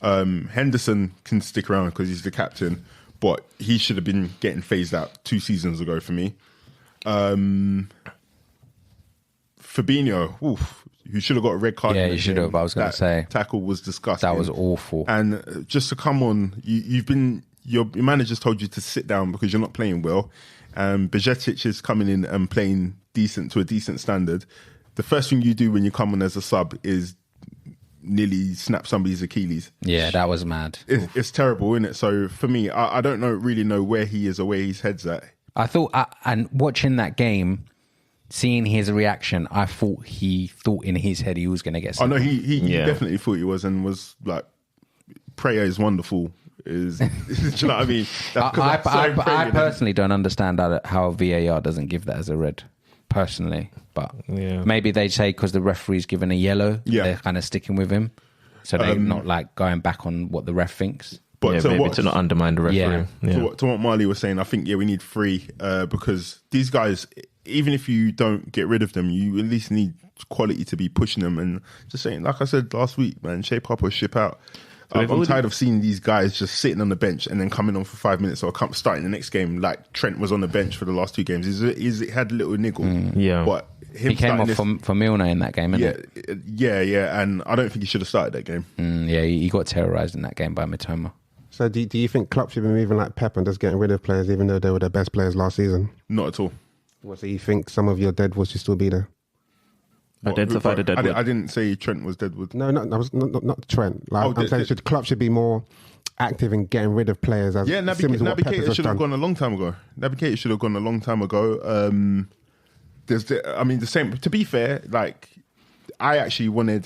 Henderson can stick around because he's the captain, but he should have been getting phased out 2 seasons ago for me. Fabinho, who should have got a red card. Yeah, you should have. I was going to say tackle was disgusting. That was awful. And just to come on, your manager's told you to sit down because you're not playing well. Bajcetic is coming in and playing decent to a decent standard. The first thing you do when you come on as a sub is nearly snap somebody's Achilles. Yeah, that was mad. It's terrible, isn't it? So for me, I don't really know where he is or where his head's at. I thought, and watching that game, seeing his reaction, I thought he thought in his head he was going to get something. He definitely thought he was, and was like, prayer is wonderful Is do you know what I mean? That's 'cause I I'm so Premier personally don't understand how VAR doesn't give that as a red. Personally, but maybe they say because the referee's given a yellow, they're kind of sticking with him, so they're not like going back on what the ref thinks. But to not undermine the referee. To what Marley was saying, I think we need 3 because these guys, even if you don't get rid of them, you at least need quality to be pushing them. And just saying, like I said last week, man, shape up or ship out. I'm tired of seeing these guys just sitting on the bench and then coming on for 5 minutes or starting the next game. Like Trent was on the bench for the last 2 games. He had a little niggle. But him he came off for Milner in that game, yeah. And I don't think he should have started that game. He got terrorised in that game by Mitoma. So do you think Klopp should be moving like Pep and just getting rid of players even though they were the best players last season? Not at all. So you think some of your deadwood should still be there? Identify the deadwood. I didn't say Trent was deadwood. No, I was not Trent. Like, I'm saying Klopp should be more active in getting rid of players. Naby Keita should have gone a long time ago. The same. To be fair, like I actually wanted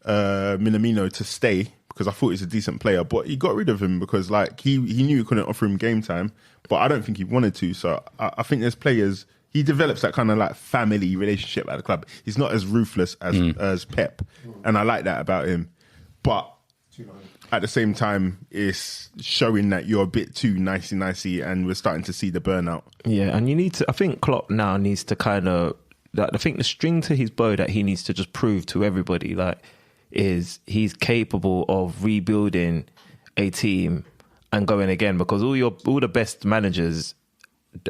Minamino to stay because I thought he's a decent player, but he got rid of him because like he knew he couldn't offer him game time, but I don't think he wanted to. So I think there's players. He develops that kind of like family relationship at the club. He's not as ruthless as Pep, and I like that about him. But at the same time, it's showing that you're a bit too nicey, and we're starting to see the burnout. Yeah, and you need to. I think Klopp now needs to kind of. I think the string to his bow that he needs to just prove to everybody, like, is he's capable of rebuilding a team and going again. Because all the best managers.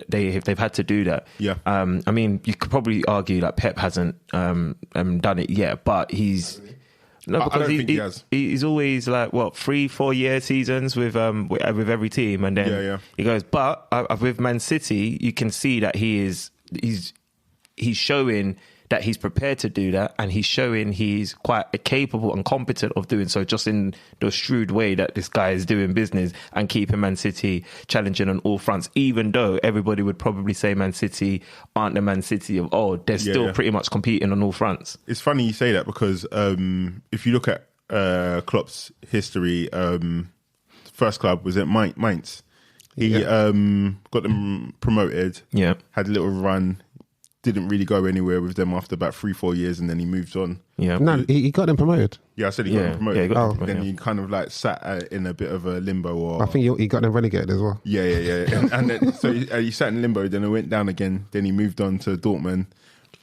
They've had to do that. Yeah. I mean, you could probably argue that Pep hasn't done it yet, but he's no, because he has. He's always like 3-4 year seasons with every team, and then he goes. But with Man City, you can see that he's showing that he's prepared to do that, and he's showing he's quite capable and competent of doing so, just in the shrewd way that this guy is doing business and keeping Man City challenging on all fronts, even though everybody would probably say Man City aren't the Man City of old. They're still pretty much competing on all fronts. It's funny you say that because if you look at Klopp's history, first club was at Mainz. He got them promoted, had a little run, didn't really go anywhere with them after about 3-4 years, and then he moved on. Yeah, no, he got them promoted. Yeah, I said he got them promoted. Yeah, he got them promoted, then he kind of like sat in a bit of a limbo. Or I think he got them relegated as well. Yeah. and then, so he sat in limbo. Then he went down again. Then he moved on to Dortmund.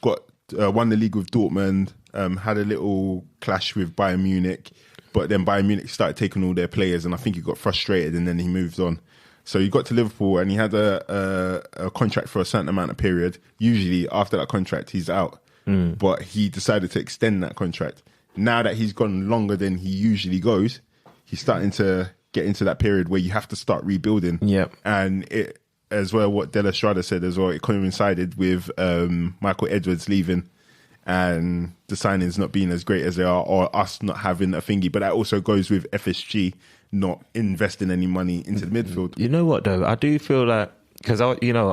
Got won the league with Dortmund. Had a little clash with Bayern Munich, but then Bayern Munich started taking all their players, and I think he got frustrated, and then he moved on. So he got to Liverpool and he had a contract for a certain amount of period. Usually after that contract, he's out. But he decided to extend that contract. Now that he's gone longer than he usually goes, he's starting to get into that period where you have to start rebuilding. Yep. And it, as well, what De La Strada said as well, it coincided with Michael Edwards leaving and the signings not being as great as they are, or us not having a thingy. But that also goes with FSG not investing any money into the midfield. You know what though? I do feel like, because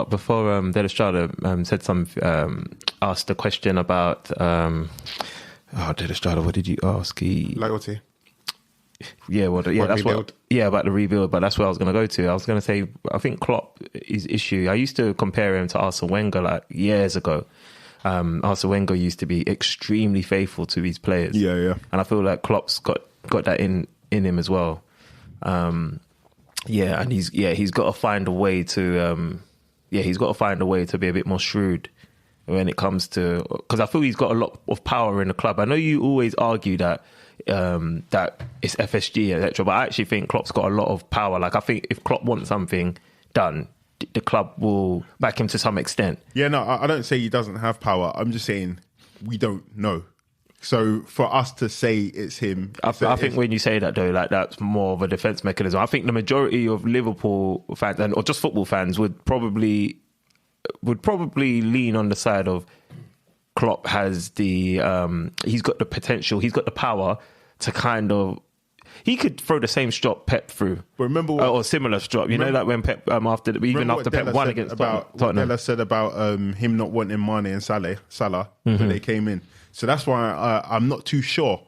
before De La Strada asked a question about De La Strada, what did you ask? Loyalty. About the rebuild. But that's where I was going to go to. I was going to say, I think Klopp, his issue. I used to compare him to Arsene Wenger like years ago. Arsene Wenger used to be extremely faithful to his players. Yeah. And I feel like Klopp's got that in him as well. And he's got to find a way to be a bit more shrewd when it comes to, because I feel he's got a lot of power in the club. I know you always argue that it's FSG, etc., but I actually think Klopp's got a lot of power. Like, I think if Klopp wants something done, the club will back him to some extent. Yeah, no, I don't say he doesn't have power. I'm just saying we don't know. So for us to say it's him, I think when you say that though, like, that's more of a defense mechanism. I think the majority of Liverpool fans or just football fans would probably lean on the side of Klopp has the he's got the potential, he's got the power to kind of. He could throw the same strop Pep threw. But remember or similar strop. You know, like when Pep after Pep won against Tottenham. What Della said about him not wanting Mane and Salah when they came in. So that's why I'm not too sure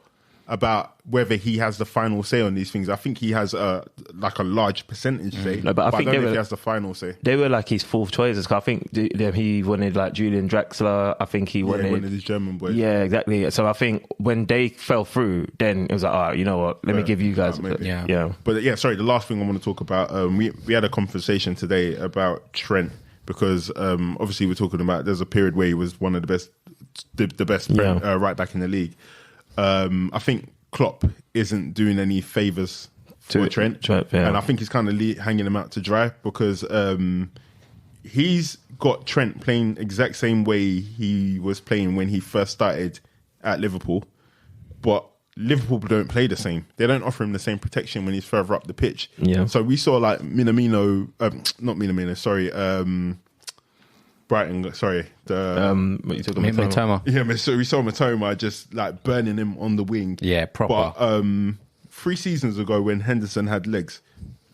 about whether he has the final say on these things. I think he has a large percentage say, No, but I think don't know if he has the final say. They were like his fourth choices. 'Cause I think he wanted like Julian Draxler. I think he wanted one of these German boys. Yeah, exactly. So I think when they fell through, then it was like, all right, you know what? Let me give you guys. maybe. Yeah. But yeah, sorry. The last thing I want to talk about, we had a conversation today about Trent because obviously we're talking about there's a period where he was one of the best, right back in the league. I think Klopp isn't doing any favours for Trent, and I think he's kind of hanging him out to dry because he's got Trent playing exact same way he was playing when he first started at Liverpool, but Liverpool don't play the same. They don't offer him the same protection when he's further up the pitch. Yeah. So we saw like Brighton, sorry. What are you talking about? Mitoma. Yeah, so we saw Matoma just like burning him on the wing. Yeah, proper. But 3 seasons ago when Henderson had legs,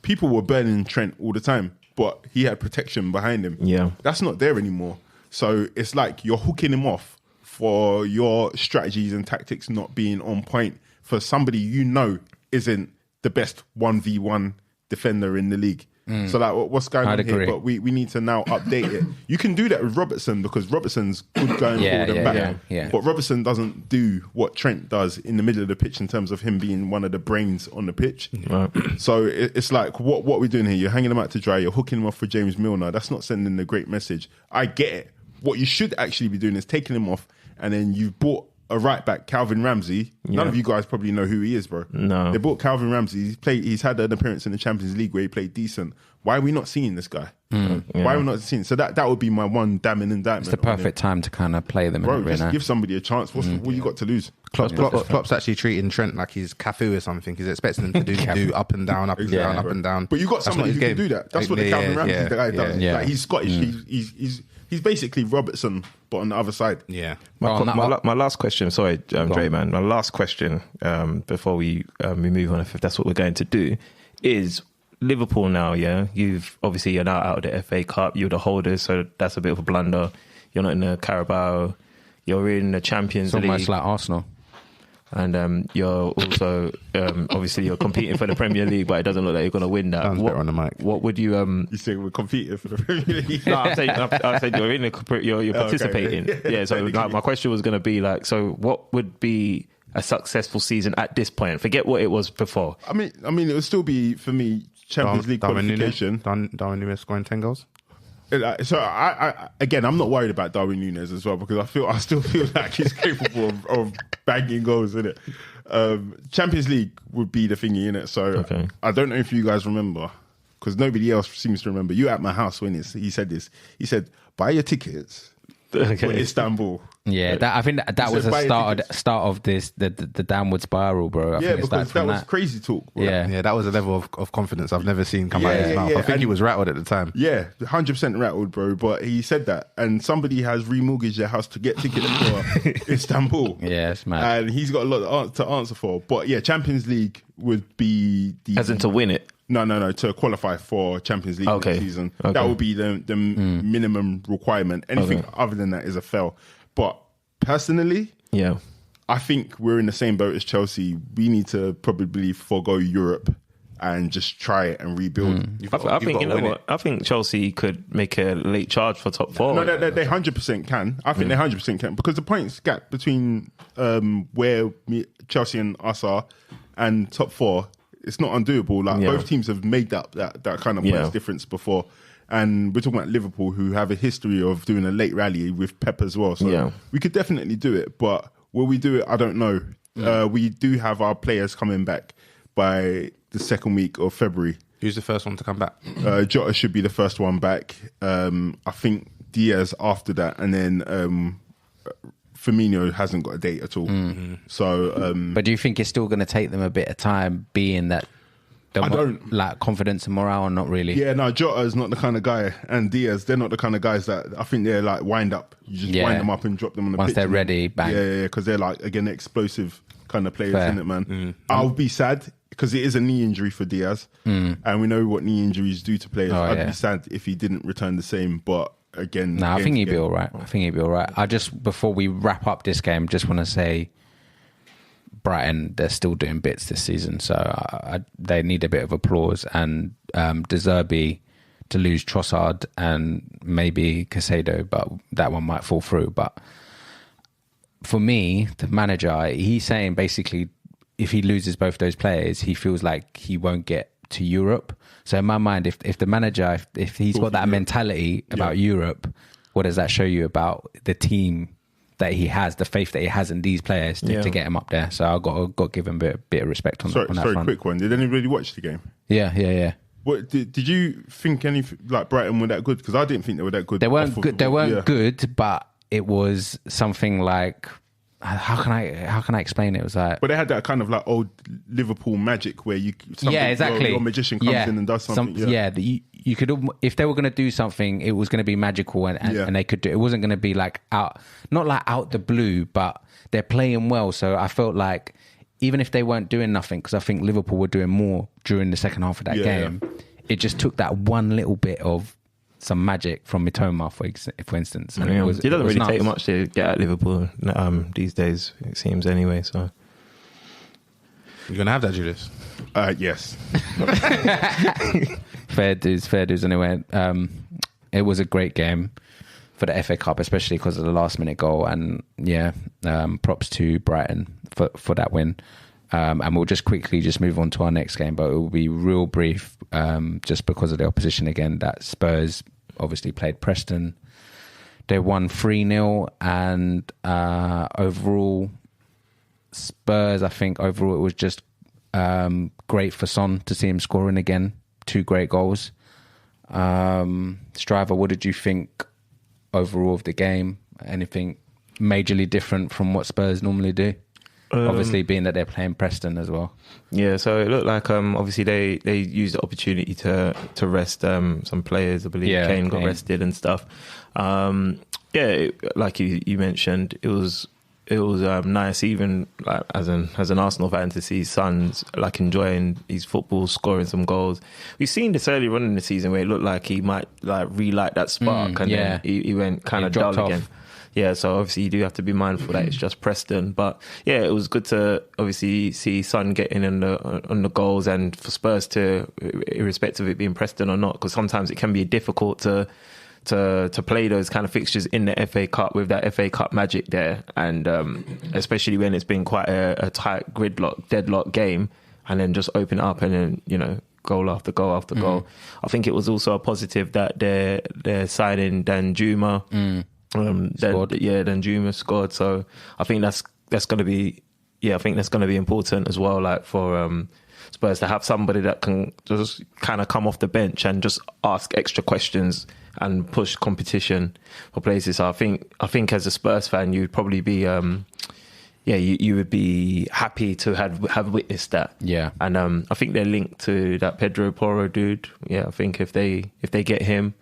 people were burning Trent all the time, but he had protection behind him. Yeah. That's not there anymore. So it's like you're hooking him off for your strategies and tactics not being on point for somebody you know isn't the best 1v1 defender in the league. So like what's going on here? But we need to now update it. You can do that with Robertson because Robertson's good going forward and back. Yeah. But Robertson doesn't do what Trent does in the middle of the pitch in terms of him being one of the brains on the pitch. Right. So it's like what we're doing here. You're hanging him out to dry. You're hooking him off for James Milner. That's not sending a great message. I get it. What you should actually be doing is taking him off, and then you've bought a right back, Calvin Ramsey. None of you guys probably know who he is, bro. No. They bought Calvin Ramsey. He's had an appearance in the Champions League where he played decent. Why are we not seeing this guy? Why are we not seeing? So that would be my one damning indictment. It's the perfect time to kind of play them. Bro, just give somebody a chance. What you got to lose? Klopp's actually treating Trent like he's Cafu or something. He's expecting him to do up and down, up and down, up and down. But you got somebody who can do that. That's what the Calvin Ramsey guy does. Yeah. Like, he's Scottish. He's basically Robertson, but on the other side. Yeah. My last question, sorry, Dre, man. My last question before we move on, if that's what we're going to do, is Liverpool now, yeah? You're now out of the FA Cup. You're the holders, so that's a bit of a blunder. You're not in the Carabao. You're in the Champions League. It's almost like Arsenal. And you're also, obviously, you're competing for the Premier League, but it doesn't look like you're going to win that. Sounds better on the mic. What would you... You say we're competing for the Premier League? No, I'm saying you're in you're participating. Okay. Yeah, so like, my question was going to be like, so what would be a successful season at this point? Forget what it was before. I mean, it would still be, for me, Champions League qualification. Darwin Núñez scoring 10 goals? So I'm not worried about Darwin Núñez as well because I still feel like he's capable of banging goals, innit? Champions League would be the thingy, innit? So I don't know if you guys remember because nobody else seems to remember. You at my house when he said this. He said, "Buy your tickets for Istanbul." Yeah, I think that was the start of this the downward spiral, bro. I think because that was crazy talk. Bro. Yeah, that was a level of confidence I've never seen come out of his mouth. I think he was rattled at the time. Yeah, 100% rattled, bro. But he said that, and somebody has remortgaged their house to get tickets for Istanbul. Yeah, it's mad. And he's got a lot to answer for. But yeah, Champions League would be as in to win it. No, to qualify for Champions League this season. Okay. That would be the minimum requirement. Anything other than that is a fail. But personally, I think we're in the same boat as Chelsea. We need to probably forego Europe and just try it and rebuild. I think you know what? I think Chelsea could make a late charge for top 4. No, they 100% can. I think they 100% can because the points gap between where Chelsea and us are and top 4, it's not undoable. Like both teams have made that kind of points difference before. And we're talking about Liverpool, who have a history of doing a late rally with Pep as well. So we could definitely do it. But will we do it? I don't know. We do have our players coming back by the second week of February. Who's the first one to come back? Jota should be the first one back. I think Diaz after that. And then Firmino hasn't got a date at all. So, but do you think it's still going to take them a bit of time, being that I don't like confidence and morale, or not really? Yeah, no, Jota is not the kind of guy, and Diaz, they're not the kind of guys that I think they're like wind up. You just wind them up and drop them on the pitch. Once they're ready, bang. Yeah, because they're like, again, explosive kind of players, isn't it, man? I'll be sad because it is a knee injury for Diaz, and we know what knee injuries do to players. I'd be sad if he didn't return the same, but again... No, I think he'd be all right. I think he'd be all right. I just, before we wrap up this game, just want to say, Brighton, they're still doing bits this season, so they need a bit of applause. And De Zerbi to lose Trossard and maybe Caicedo, but that one might fall through. But for me, the manager, he's saying basically if he loses both those players, he feels like he won't get to Europe. So in my mind, if the manager, if he's got that mentality about Europe, what does that show you about the team that he has, the faith that he has in these players to get him up there? So I've got to give him a bit of respect on that front. Quick one. Did anybody watch the game? Yeah. What did you think? Like Brighton were that good? Because I didn't think they were that good. They weren't good. They weren't good, but it was something like, how can I explain it? It was like, but they had that kind of like old Liverpool magic where exactly. Your magician comes in and does something. You could, if they were going to do something, it was going to be magical, and they could do. It wasn't going to be like not like out the blue, but they're playing well. So I felt like even if they weren't doing nothing, because I think Liverpool were doing more during the second half of that game, it just took that one little bit of some magic from Mitoma, for instance. And it doesn't really take much to get at Liverpool these days, it seems, anyway. So you're gonna have that, Julius? Yes. Fair dues. Anyway, it was a great game for the FA Cup, especially because of the last minute goal. And props to Brighton for that win. And we'll just quickly move on to our next game, but it will be real brief, just because of the opposition again. That Spurs obviously played Preston. They won 3-0, and overall, Spurs, I think overall it was just great for Son to see him scoring again. 2 great goals. Striver, what did you think overall of the game? Anything majorly different from what Spurs normally do? Obviously, being that they're playing Preston as well. Yeah, so it looked like obviously they used the opportunity to rest some players. I believe Kane got rested and stuff. Like you mentioned, it was nice, even like as an Arsenal fan, to see Son's like enjoying his football, scoring some goals. We've seen this early on in the season where it looked like he might like relight that spark, and then he went kind of dull again. Yeah, so obviously you do have to be mindful that it's just Preston. But yeah, it was good to obviously see Son getting on the goals, and for Spurs to, irrespective of it being Preston or not, because sometimes it can be difficult to play those kind of fixtures in the FA Cup with that FA Cup magic there, and especially when it's been quite a tight deadlock game, and then just open it up and then goal after goal after goal. I think it was also a positive that they're signing Danjuma. Danjuma scored, so I think that's going to be important as well, like for Spurs to have somebody that can just kind of come off the bench and just ask extra questions and push competition for places. So I think as a Spurs fan, you'd probably be you would be happy to have witnessed that. Yeah, and I think they're linked to that Pedro Porro dude. Yeah, I think if they get him,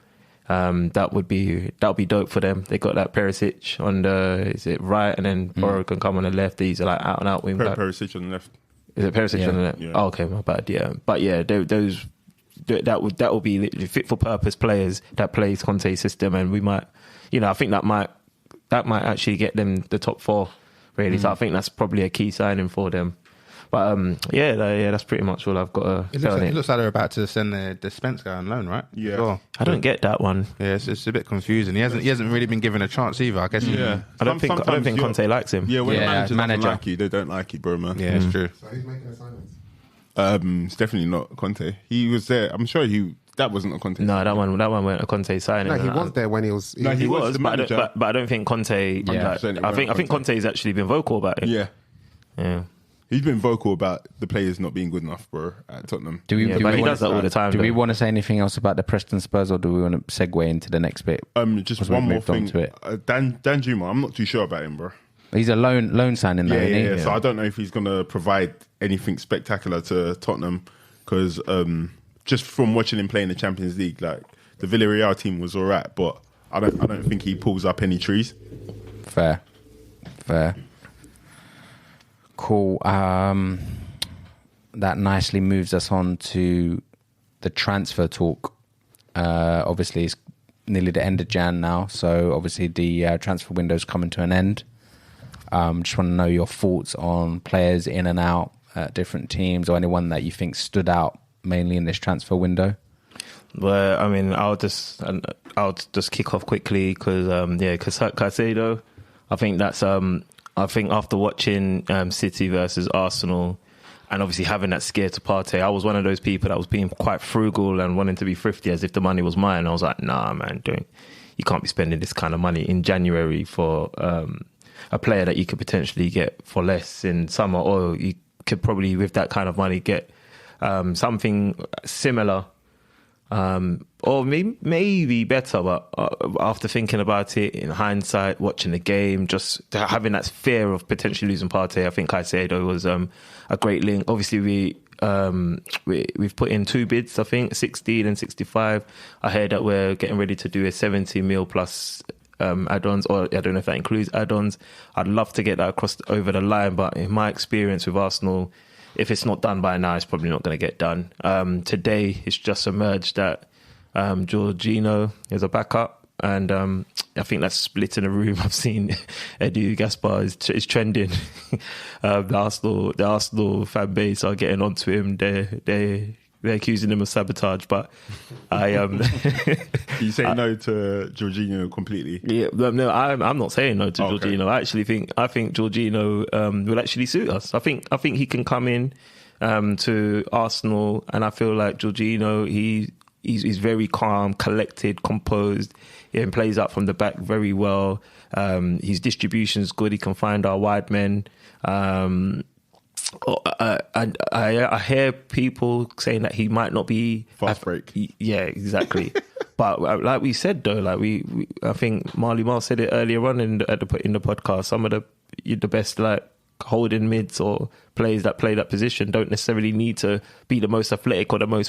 that would be dope for them. They got that Perisic on the right, and then Porro can come on the left. These are like out and out wing back. Perisic on the left. Is it Perisic on the left? Yeah. Oh, okay, my bad. Yeah, but yeah, that will be literally fit for purpose players that plays Conte's system, and we might, I think that might actually get them the top 4 really. So I think that's probably a key signing for them. But that's pretty much all I've got to say on it. It looks like they're about to send the Spence guy on loan, right? Yeah. Well, I don't get that one. Yeah, it's a bit confusing. He hasn't really been given a chance either, I guess. I don't think Conte likes him. Yeah, when the manager doesn't like you, they don't like you, bro, man. Yeah, it's true. So who's making assignments? It's definitely not Conte. He was there. I'm sure that wasn't a Conte. No, that one weren't a Conte signing. No, he was there when he was. He was the manager. But I don't think Conte. Yeah, I think Conte's actually been vocal about it. Yeah. He's been vocal about the players not being good enough, bro, at Tottenham. But he does that all the time. Do we want to say anything else about the Preston Spurs, or do we want to segue into the next bit? Just one more thing. Danjuma, I'm not too sure about him, bro. He's a loan signing, though, isn't he? Yeah. So I don't know if he's going to provide anything spectacular to Tottenham, because just from watching him play in the Champions League, like the Villarreal team was all right, but I don't think he pulls up any trees. Fair. Cool. That nicely moves us on to the transfer talk. Obviously, it's nearly the end of Jan now, so obviously the transfer window's coming to an end. Just want to know your thoughts on players in and out at different teams, or anyone that you think stood out mainly in this transfer window. Well, I mean, I'll just kick off quickly because Caicedo, I think that's I think after watching City versus Arsenal, and obviously having that scare to Partey, I was one of those people that was being quite frugal and wanting to be thrifty as if the money was mine. I was like, nah, man, you can't be spending this kind of money in January for a player that you could potentially get for less in summer, or you could probably with that kind of money get something similar. Or maybe better, but after thinking about it in hindsight, watching the game, just having that fear of potentially losing Partey, I think Caicedo was a great link. Obviously, we've put in 2 bids, I think 16 and 65. I heard that we're getting ready to do a 70 mil plus add-ons, or I don't know if that includes add-ons. I'd love to get that over the line, but in my experience with Arsenal, if it's not done by now, it's probably not going to get done. Today, it's just emerged that Jorginho is a backup, and I think that's split in a room. I've seen Edu Gaspar is trending. The Arsenal fan base are getting onto him. They're accusing him of sabotage, but You say no to Jorginho completely? Yeah, no, I'm not saying no to Jorginho. I think Jorginho will actually suit us. I think he can come in to Arsenal, and I feel like Jorginho, he's very calm, collected, composed. He plays up from the back very well. His distribution is good. He can find our wide men. I hear people saying that he might not be fast break. Yeah, exactly. But like we said though, I think Marley Marl said it earlier on in the podcast. Some of the best holding mids or players that play that position don't necessarily need to be the most athletic or the most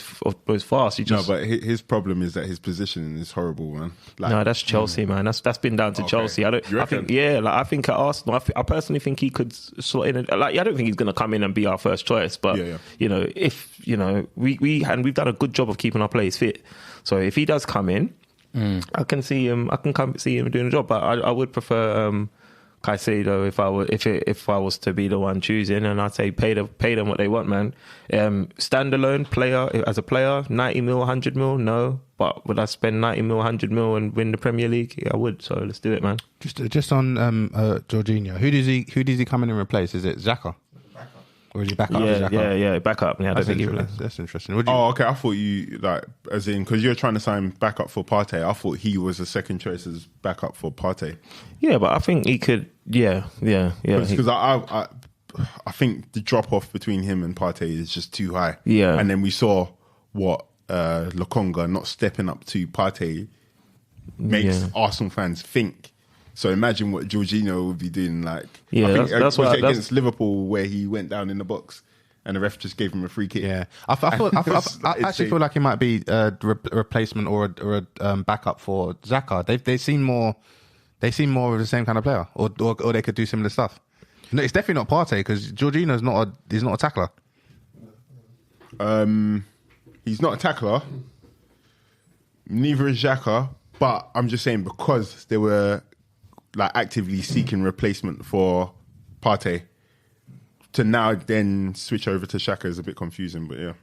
fast. No, but his problem is that his positioning is horrible, man. No, that's Chelsea, man. That's been down to Chelsea. I think at Arsenal, I personally think he could slot in. I don't think he's going to come in and be our first choice, but if we've done a good job of keeping our players fit. So if he does come in, I can see him. I can see him doing the job. But I would prefer Caicedo if I was to be the one choosing, and I'd say pay them what they want, man. Standalone player as a player, 90 mil, 100 mil, no. But would I spend 90 mil, 100 mil and win the Premier League? Yeah, I would. So let's do it, man. Just on Jorginho, who does he come in and replace? Is it Xhaka? Or is he back up? Yeah, back up. Yeah, that's interesting. Okay. I thought you as in because you're trying to sign backup for Partey. I thought he was a second choice as backup for Partey. Yeah, but I think he could. Yeah. Because I think the drop off between him and Partey is just too high. Yeah, and then we saw what Lokonga not stepping up to Partey makes Arsenal fans think. So imagine what Jorginho would be doing. I think that's against Liverpool where he went down in the box and the ref just gave him a free kick. Yeah, I actually feel like it might be a replacement or a backup for Xhaka. They seem more of the same kind of player, or they could do similar stuff. No, it's definitely not Partey because Jorginho's not a tackler. He's not a tackler. Neither is Xhaka. But I'm just saying because they were actively seeking replacement for Partey, to now then switch over to Xhaka is a bit confusing, but yeah.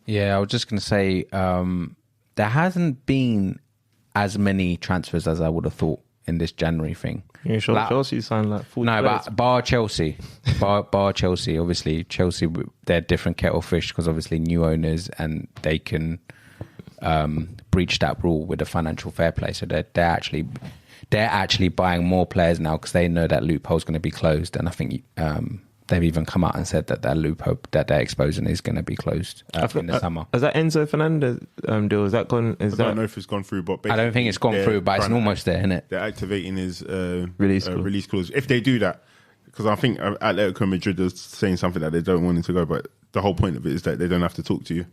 Yeah, I was just going to say there hasn't been as many transfers as I would have thought in this January thing. Yeah, sure. Chelsea signed 40 No, players. but bar Chelsea. bar Chelsea. Obviously, Chelsea, they're different kettle fish because obviously new owners and they can breach that rule with the financial fair play. So they're actually buying more players now because they know that loophole's going to be closed. And I think they've even come out and said that that loophole that they're exposing is going to be closed in the summer. Is that Enzo Fernandez deal? Is that gone? I don't know if it's gone through, but I don't think it's gone through, but it's almost there, isn't it? They're activating his release clause. If they do that, because I think Atletico Madrid is saying something that they don't want him to go, but the whole point of it is that they don't have to talk to you.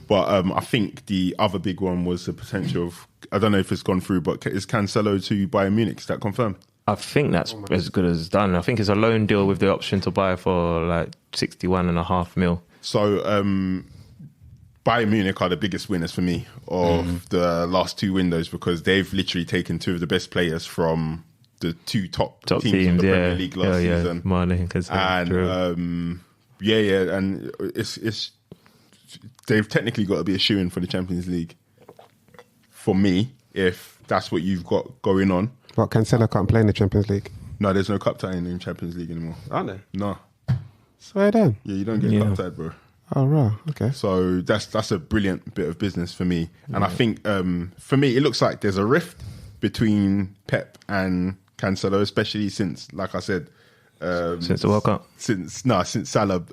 But I think the other big one was the potential of, I don't know if it's gone through, but is Cancelo to Bayern Munich? Is that confirmed? I think that's as good as done. I think it's a loan deal with the option to buy for 61.5 mil. So Bayern Munich are the biggest winners for me of the last two windows because they've literally taken two of the best players from the two top Top teams in teams, the yeah. Premier League last season. Mane, And and it's they've technically got to be a shoo-in for the Champions League. For me, if that's what you've got going on. But Cancelo can't play in the Champions League. No, there's no cup tying in Champions League anymore. Aren't there? No. Swear down. Yeah, you don't get cup tied, bro. Oh, right. Okay. So that's a brilliant bit of business for me. And I think for me, it looks like there's a rift between Pep and Cancelo, especially since, like I said, since the World Cup. Since Salah Salah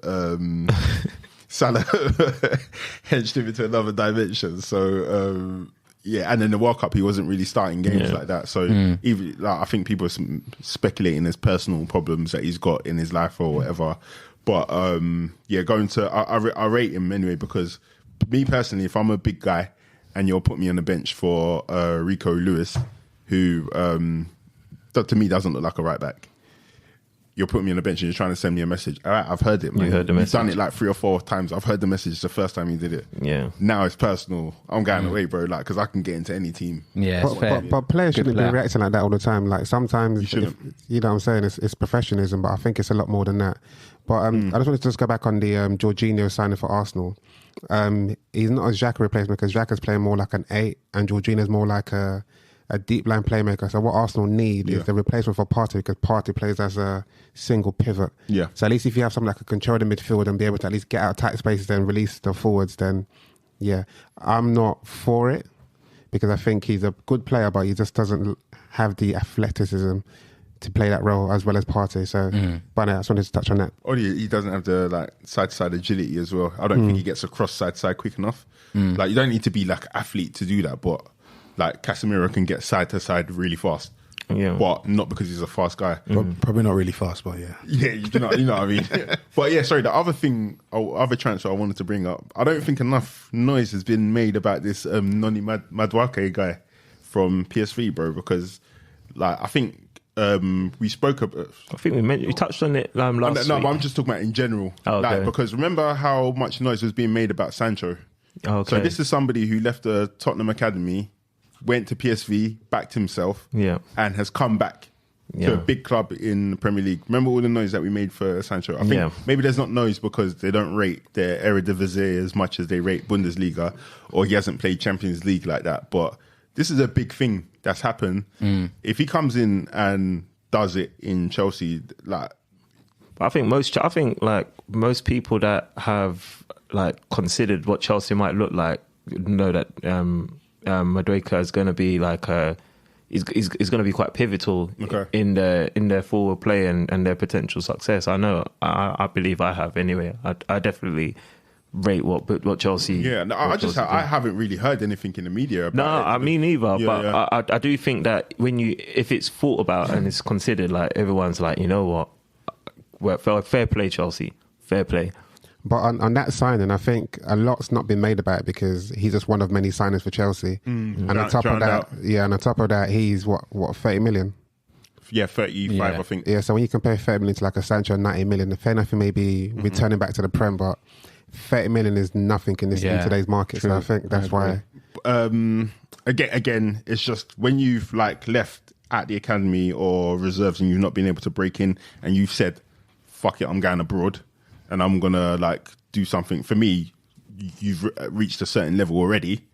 hedged him into another dimension. So and then the World Cup, he wasn't really starting games like that. So even I think people are speculating there's personal problems that he's got in his life or whatever. But going to I rate him anyway, because me personally, if I'm a big guy and you'll put me on the bench for Rico Lewis, who to me doesn't look like a right back. You're putting me on the bench and you're trying to send me a message. All right, I've heard it, man. You heard the message. You've done it like 3 or 4 times. I've heard the message the first time you did it. Yeah. Now it's personal. I'm going away, bro. Like, because I can get into any team. Yeah, it's fair. But players shouldn't be reacting like that all the time. Like sometimes, You shouldn't. you know what I'm saying? It's professionalism, but I think it's a lot more than that. But I just wanted to just go back on the Jorginho signing for Arsenal. He's not a Xhaka replacement because Xhaka's playing more like an 8 and Jorginho's more like a deep line playmaker. So what Arsenal need is the replacement for Partey, because Partey plays as a single pivot. Yeah. So at least if you have something that can control the midfield and be able to at least get out of tight spaces and release the forwards, then I'm not for it, because I think he's a good player, but he just doesn't have the athleticism to play that role as well as Partey. So, but I just wanted to touch on that. Oh, he doesn't have the side-to-side agility as well. I don't think he gets across side-to-side quick enough. Like, you don't need to be like an athlete to do that, but like Casemiro can get side-to-side really fast. Yeah. But not because he's a fast guy. Probably not really fast, but yeah. Yeah, you know what I mean? But yeah, sorry, the other transfer I wanted to bring up, I don't think enough noise has been made about this Noni Madueke guy from PSV, bro, because like I think we spoke about... I think we touched on it last week. No, but I'm just talking about in general. Oh, okay. Like, because remember how much noise was being made about Sancho? Okay. So this is somebody who left the Tottenham Academy, went to PSV, backed himself, and has come back to a big club in the Premier League. Remember all the noise that we made for Sancho? I think maybe there's not noise because they don't rate their Eredivisie as much as they rate Bundesliga, or he hasn't played Champions League like that. But this is a big thing that's happened. If he comes in and does it in Chelsea, like... I think most people that have like considered what Chelsea might look like know that Madueke is going to be like is going to be quite pivotal in their forward play and their potential success. I know. I believe I have anyway. I definitely rate what Chelsea. Yeah, no, I haven't really heard anything in the media about it. I mean neither. But I do think that if it's thought about and it's considered, like everyone's like, you know what, fair play Chelsea, fair play. But on that signing, I think a lot's not been made about it because he's just one of many signings for Chelsea. And on top of that, he's what 30 million? Yeah, 35, I think. Yeah, so when you compare 30 million to like a Sancho 90 million, the fair enough he may be returning back to the Prem, but 30 million is nothing in today's market. True. So I think that's why. Again, it's just when you've like left at the academy or reserves and you've not been able to break in, and you've said, "Fuck it, I'm going abroad." And I'm going to like do something. For me, you've reached a certain level already.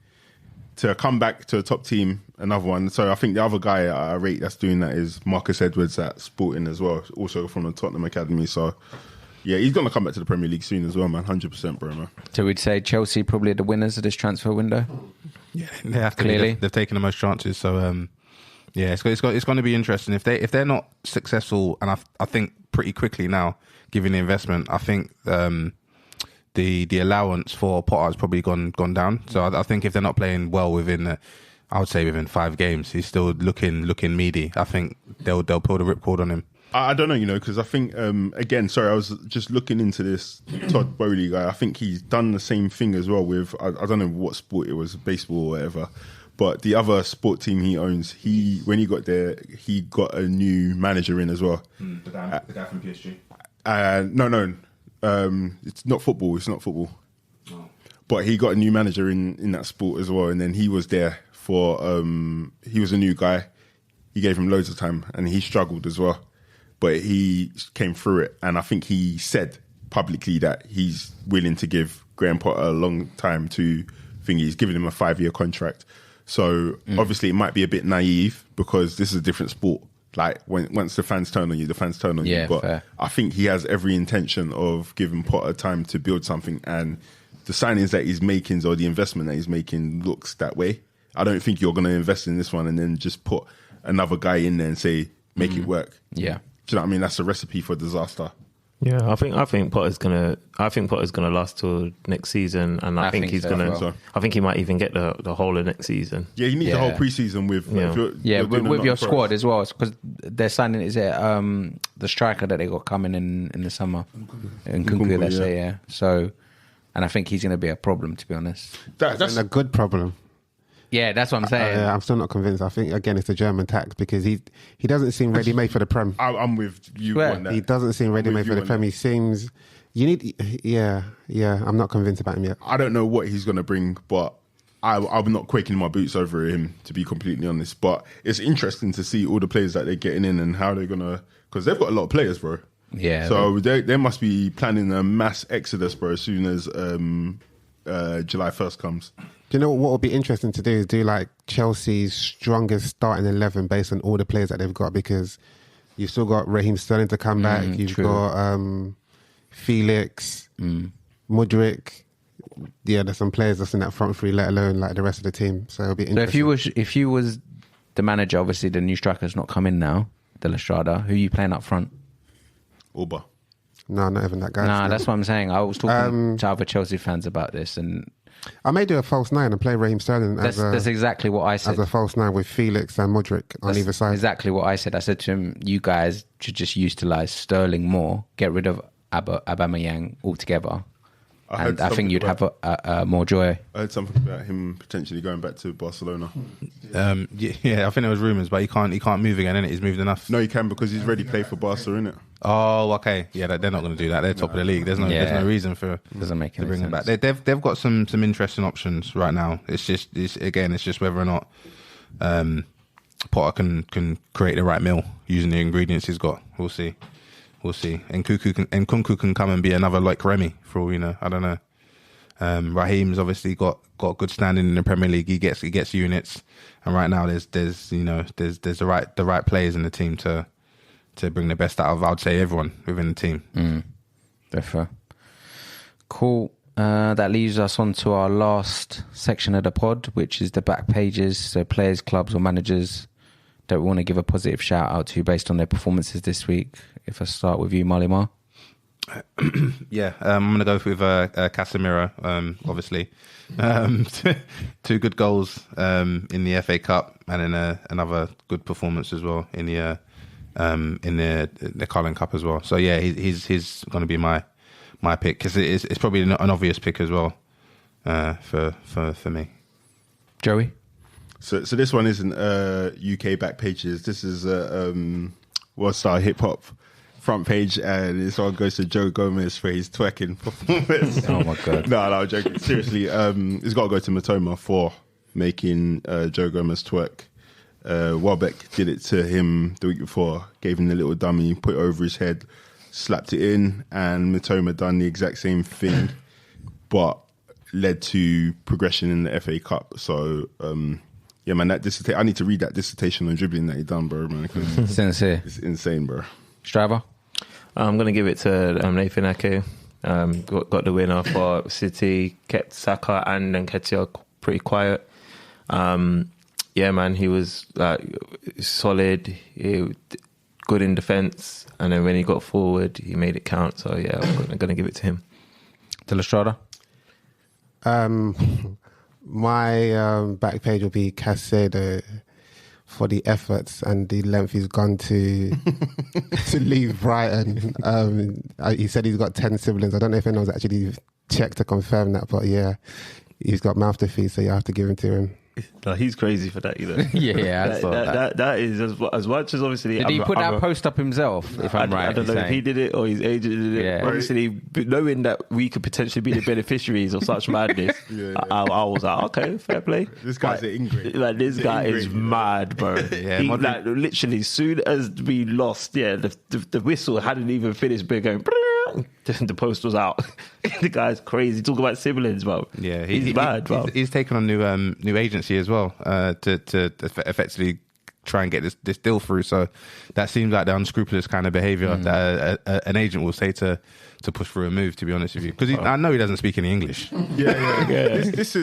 To come back to a top team, another one. So I think the other guy I rate that's doing that is Marcus Edwards at Sporting as well, also from the Tottenham Academy. So yeah, he's going to come back to the Premier League soon as well, man. 100%, bro, man. So we'd say Chelsea probably the winners of this transfer window? Yeah, they have to. Clearly. They've taken the most chances. So yeah, it's going to be interesting. If they're not successful, and I think pretty quickly now, given the investment, I think the allowance for Potter's probably gone down. So I think if they're not playing well within 5 games, he's still looking meaty. I think they'll pull the ripcord on him. I don't know, because I think again, sorry, I was just looking into this Todd Bowley guy. I think he's done the same thing as well with I don't know what sport it was, baseball or whatever. But the other sport team he owns, when he got there, he got a new manager in as well. The guy from PSG. No. It's not football. Oh. But he got a new manager in that sport as well, and then he was there for. He was a new guy. he gave him loads of time, and he struggled as well. But he came through it, and I think he said publicly that he's willing to give Graham Potter a long time to think he's giving him a 5-year contract. So obviously it might be a bit naive because this is a different sport. Like once the fans turn on you, the fans turn on you. But fair. I think he has every intention of giving Potter time to build something, and the signings that he's making or the investment that he's making looks that way. I don't think you're going to invest in this one and then just put another guy in there and say, make it work. Yeah. Do you know what I mean? That's a recipe for disaster. Yeah, I think Potter's gonna last till next season, and I think he's so gonna. as well. I think he might even get the whole of next season. Yeah, you need the whole preseason with Yeah. With your squad as well, because they're signing. Is it the striker that they got coming in the summer? In Kunku, let's say, yeah. So, and I think he's going to be a problem, to be honest. That's a good problem. Yeah, that's what I'm saying. I'm still not convinced. I think again it's the German tax because he doesn't seem ready made for the Prem. I'm with you Swear. on that. He doesn't seem ready I'm made with for you the on Prem. that. He seems you need. Yeah. I'm not convinced about him yet. I don't know what he's going to bring, but I'm not quaking in my boots over him, to be completely honest. But it's interesting to see all the players that they're getting in and how they're going to... Because they've got a lot of players, bro. Yeah. So they must be planning a mass exodus, bro, as soon as July 1st comes. Do you know what would be interesting to do is do like Chelsea's strongest starting 11 based on all the players that they've got, because you've still got Raheem Sterling to come back. You've true. got Felix, Mudryk. Yeah, there's some players that's in that front three, let alone like the rest of the team. So it'll be So interesting. if you was the manager, obviously the new striker's not come in now, De La Strada. Who are you playing up front? Uber. No, not even that guy. Nah, that's what I'm saying. I was talking to other Chelsea fans about this, and I may do a false 9 and play Raheem Sterling that's exactly what I said. as a false 9 with Felix and Mudryk on either side. Exactly what I said. I said to him, you guys should just utilise Sterling more, get rid of Aubameyang altogether, and I think you'd have a more joy. I heard something about him potentially going back to Barcelona. Yeah, I think there was rumours, but he can't move again, innit? He's moved enough. No, he can because he's already played for Barca, innit? Oh, okay. Yeah, they're not going to do that. They're top of the league. There's no reason for Doesn't make to any bring him sense. back. They've got some interesting options right now. It's just whether or not Potter can create the right meal using the ingredients he's got. We'll see. And Kunku can come and be another like Remy for all you know. I don't know. Raheem's obviously got good standing in the Premier League. He gets units, and right now there's the right players in the team to bring the best out of, I'd say, everyone within the team. Fair. Cool. That leaves us on to our last section of the pod, which is the back pages. So players, clubs or managers that we want to give a positive shout out to based on their performances this week. If I start with you, Malimar. Yeah, I'm going to go with Casemiro, obviously. 2 good goals in the FA Cup, and then another good performance as well in the Carling Cup as well. So yeah, he's going to be my pick, because it's probably an obvious pick as well for me. Joey? So this one isn't UK back pages. This is World Star Hip Hop front page, and this one goes to Joe Gomez for his twerking performance. Oh my God. No, I'm joking. Seriously, it's got to go to Matoma for making Joe Gomez twerk. Welbeck did it to him the week before, gave him the little dummy, put it over his head, slapped it in, and Matoma done the exact same thing, but led to progression in the FA Cup. So, yeah, man, I need to read that dissertation on dribbling that he done, bro, man. Sincere. It's insane, bro. Striver? I'm going to give it to Nathan Ake. Got the winner for City, kept Saka and Nketiah pretty quiet. Yeah, man, he was solid, good in defence, and then when he got forward, he made it count. So yeah, I'm going to give it to him. De La Strada? My back page will be Caicedo for the efforts and the length he's gone to leave Brighton. He said he's got 10 siblings. I don't know if anyone's actually checked to confirm that, but yeah, he's got mouth to feed, so you have to give him to him. No, he's crazy for that, you know. Yeah, I saw that. That is as much as obviously. Did he put that post up himself? If I'm right, I don't know if he did it or his agent did it. Yeah. Obviously, knowing that we could potentially be the beneficiaries of such madness, I was like, okay, fair play. This guy's an ingrate. Like this guy is mad, bro. He, like literally, soon as we lost, the whistle hadn't even finished. But going, the post was out. The guy's crazy. Talk about siblings, bro. Yeah, he's mad, bro. He's taken on new agency as well to effectively try and get this deal through. So that seems like the unscrupulous kind of behaviour that an agent will say to push through a move. To be honest with you, because I know he doesn't speak any English. This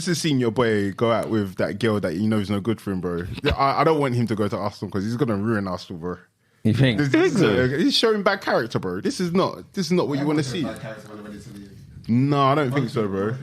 is seeing your boy go out with that girl that you know is no good for him, bro. I don't want him to go to Arsenal because he's gonna ruin Arsenal, bro. You think? He's showing bad character, bro. This is not what you want to see. No, I don't think so, bro.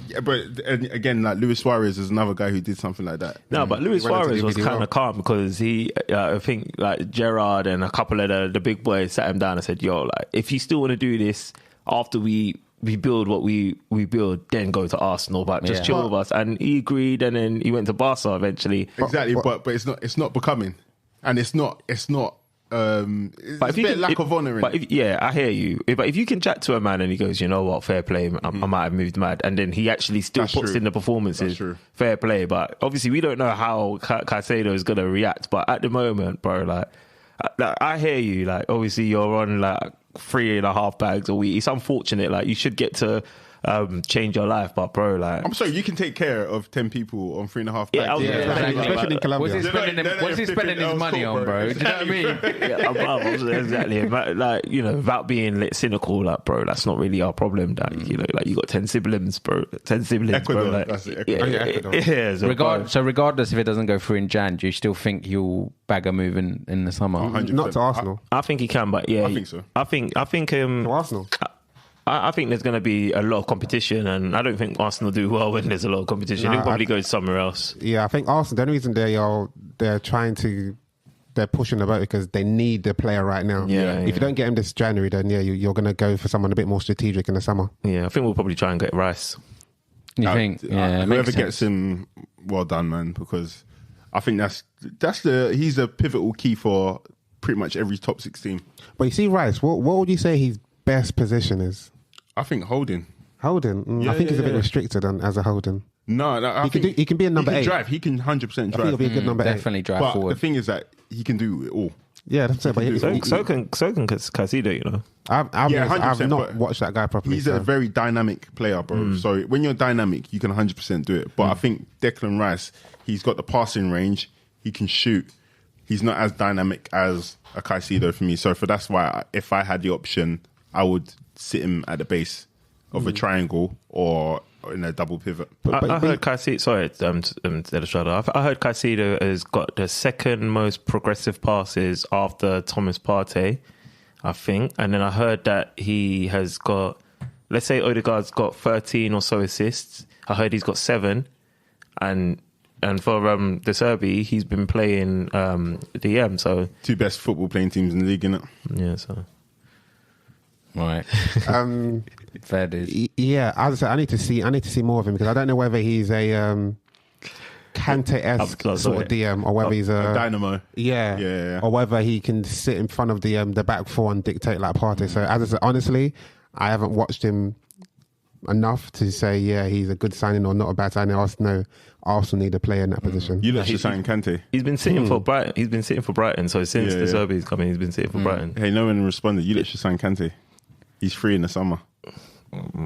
Yeah, but again, like Luis Suarez is another guy who did something like that. No, but Luis Suarez was kind of calm because he, I think, like Gerrard and a couple of the big boys sat him down and said, "Yo, like if you still want to do this after we build what we build, then go to Arsenal, but just chill with us." And he agreed, and then he went to Barca eventually. Exactly, but it's not becoming, and it's a bit lack of honour in it. I hear you. But if you can chat to a man and he goes, you know what, fair play, I might have moved mad, and then he actually still puts in the performances, fair play. But obviously we don't know how Caicedo is going to react. But at the moment, bro, like I hear you. Like obviously you're on like 3.5 bags a week. It's unfortunate. Like you should get to change your life, but bro, like I'm sorry, you can take care of 10 people on 3.5 bags. Especially in Colombia. What's he spending his money on, bro? Do you know what I mean? Exactly. Like, you know, without being cynical, like, bro, that's not really our problem. That you know, like you got 10 siblings, bro. 10 siblings, Ecuador, bro. Like, that's it, Ecuador. So regardless if it doesn't go through in Jan, do you still think he'll bag a move in the summer? 100%. Not to Arsenal. I think he can, but yeah, I think so. I think To Arsenal. I think there's going to be a lot of competition, and I don't think Arsenal do well when there's a lot of competition. He'll probably go somewhere else. Yeah, I think Arsenal, the only reason they're pushing the boat because they need the player right now. If you don't get him this January, then you're going to go for someone a bit more strategic in the summer. Yeah, I think we'll probably try and get Rice. You think? Yeah, whoever gets him, well done, man, because I think he's a pivotal key for pretty much every top 6 team. But you see, Rice, what would you say his best position is? I think holding. I think he's a bit restricted as a holding. No, he can be a number 8. Drive. He can 100% drive. I think he'll be a good number 8. Definitely drive But forward. the thing is that he can do it all. Yeah, that's it. But So can Caicedo, you know. I've 100%, not watched that guy properly. He's a very dynamic player, bro. So when you're dynamic, you can 100% do it. But I think Declan Rice, he's got the passing range. He can shoot. He's not as dynamic as a Caicedo for me. So that's why if I had the option, I would sit him at the base of a triangle or in a double pivot. I heard Caicedo. Sorry, I heard Caicedo has got the second most progressive passes after Thomas Partey, I think. And then I heard that he has got, let's say Odegaard's got 13 or so assists. I heard he's got 7, and for the Serbi, he's been playing DM. So 2 best football playing teams in the league, innit? Yeah, so. Right. Fair dues. Yeah, as I said, I need to see more of him because I don't know whether he's a Kante-esque sort of DM or whether he's a dynamo. Yeah. Or whether he can sit in front of the back 4 and dictate like Partey. So as I said, honestly, I haven't watched him enough to say he's a good signing or not a bad signing. Arsenal need a player in that position. You let sign Kante. He's been sitting for Brighton. He's been sitting for Brighton. So since the Serbi's coming, he's been sitting for Brighton. Hey, no one responded. You let sign Kante. He's free in the summer.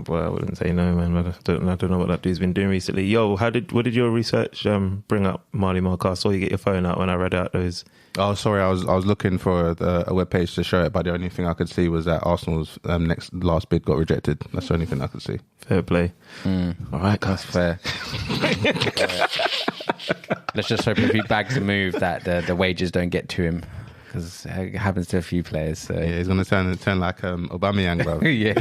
Well, I wouldn't say no, man. I don't know what that dude's been doing recently. Yo, what did your research bring up, Marley Mark? I saw you get your phone out when I read out those. Oh, sorry, I was looking for a webpage to show it, but the only thing I could see was that Arsenal's last bid got rejected. That's the only thing I could see. Fair play. All right, that's fair. Let's just hope if he bags a move that the wages don't get to him. Because it happens to a few players. So. Yeah, he's going to turn like Aubameyang, bro. Yeah.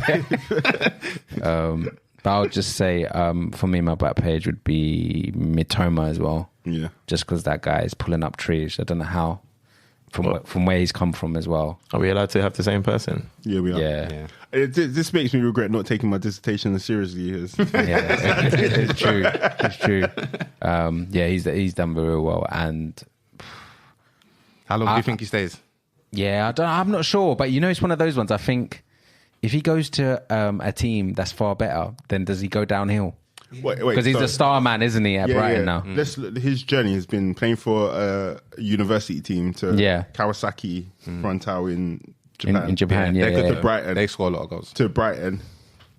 But I'll just say, for me, my back page would be Mitoma as well. Yeah. Just because that guy is pulling up trees. I don't know how. from where he's come from as well. Are we allowed to have the same person? Yeah, we are. Yeah. This makes me regret not taking my dissertation as seriously as. Yeah, it's true. It's true. Yeah, he's done very well. And How long do you think he stays? yeah, I'm not sure, but it's one of those ones. I think if he goes to a team that's far better, then does he go downhill? Because he's the star man, isn't he, at Brighton now? His journey has been playing for a university team to Kawasaki Frontale in Japan. In Japan, To Brighton. They score a lot of goals. To Brighton.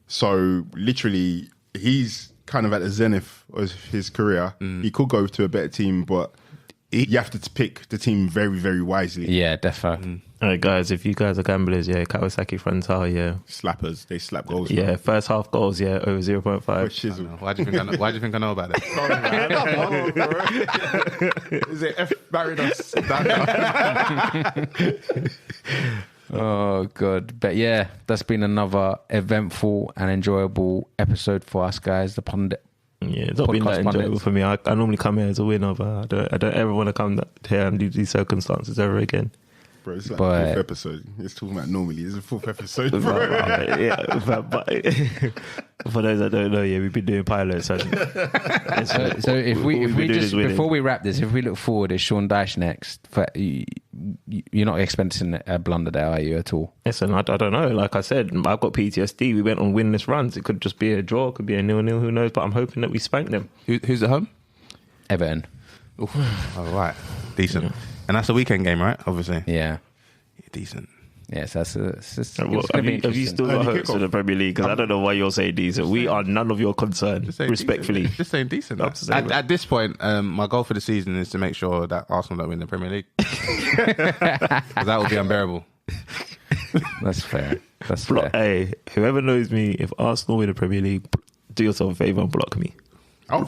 So literally, he's kind of at the zenith of his career. He could go to a better team, but you have to pick the team very, very wisely. Yeah, definitely. All right, guys, if you guys are gamblers, Kawasaki Frontale, Slappers, they slap goals. Yeah, first half goals, over 0.5. Why do you think I know about it? Is it F married us? Oh, God. But yeah, that's been another eventful and enjoyable episode for us, guys. The Pundit. Yeah, it's not been that enjoyable for me. I normally come here as a winner, but I don't ever want to come here and do these circumstances ever again. Bro, it's like the fourth episode. It's talking about normally. It's the fourth episode, bro. But for those that don't know, we've been doing pilots. So if we just before we wrap this, if we look forward, it's Sean Dyche next. You're not expecting a blunder there, are you, at all? Listen, I don't know. Like I said, I've got PTSD. We went on winless runs. It could just be a draw. It could be a 0-0. Who knows? But I'm hoping that we spank them. Who's at home? Everton. All right, decent. Yeah. And that's a weekend game, right? Obviously. Yeah. Decent. Yes, that's have you still got hopes in the Premier League? Because I don't know why you're saying decent. We are none of your concern, respectfully. Just saying decent. At this point, my goal for the season is to make sure that Arsenal don't win the Premier League. Because that would be unbearable. That's fair. That's fair. Hey, whoever knows me, if Arsenal win the Premier League, do yourself a favour and block me. I'll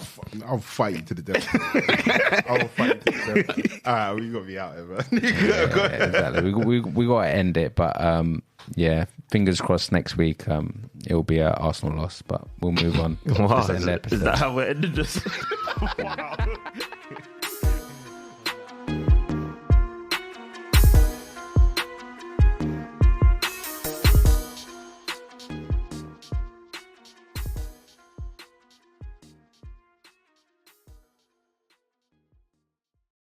fight you to the death. I'll fight you to the death. All right, we got to be out here, man. Exactly. We got to end it, but fingers crossed next week it'll be an Arsenal loss, but we'll move on. Wow, is that how we're ending this? Wow.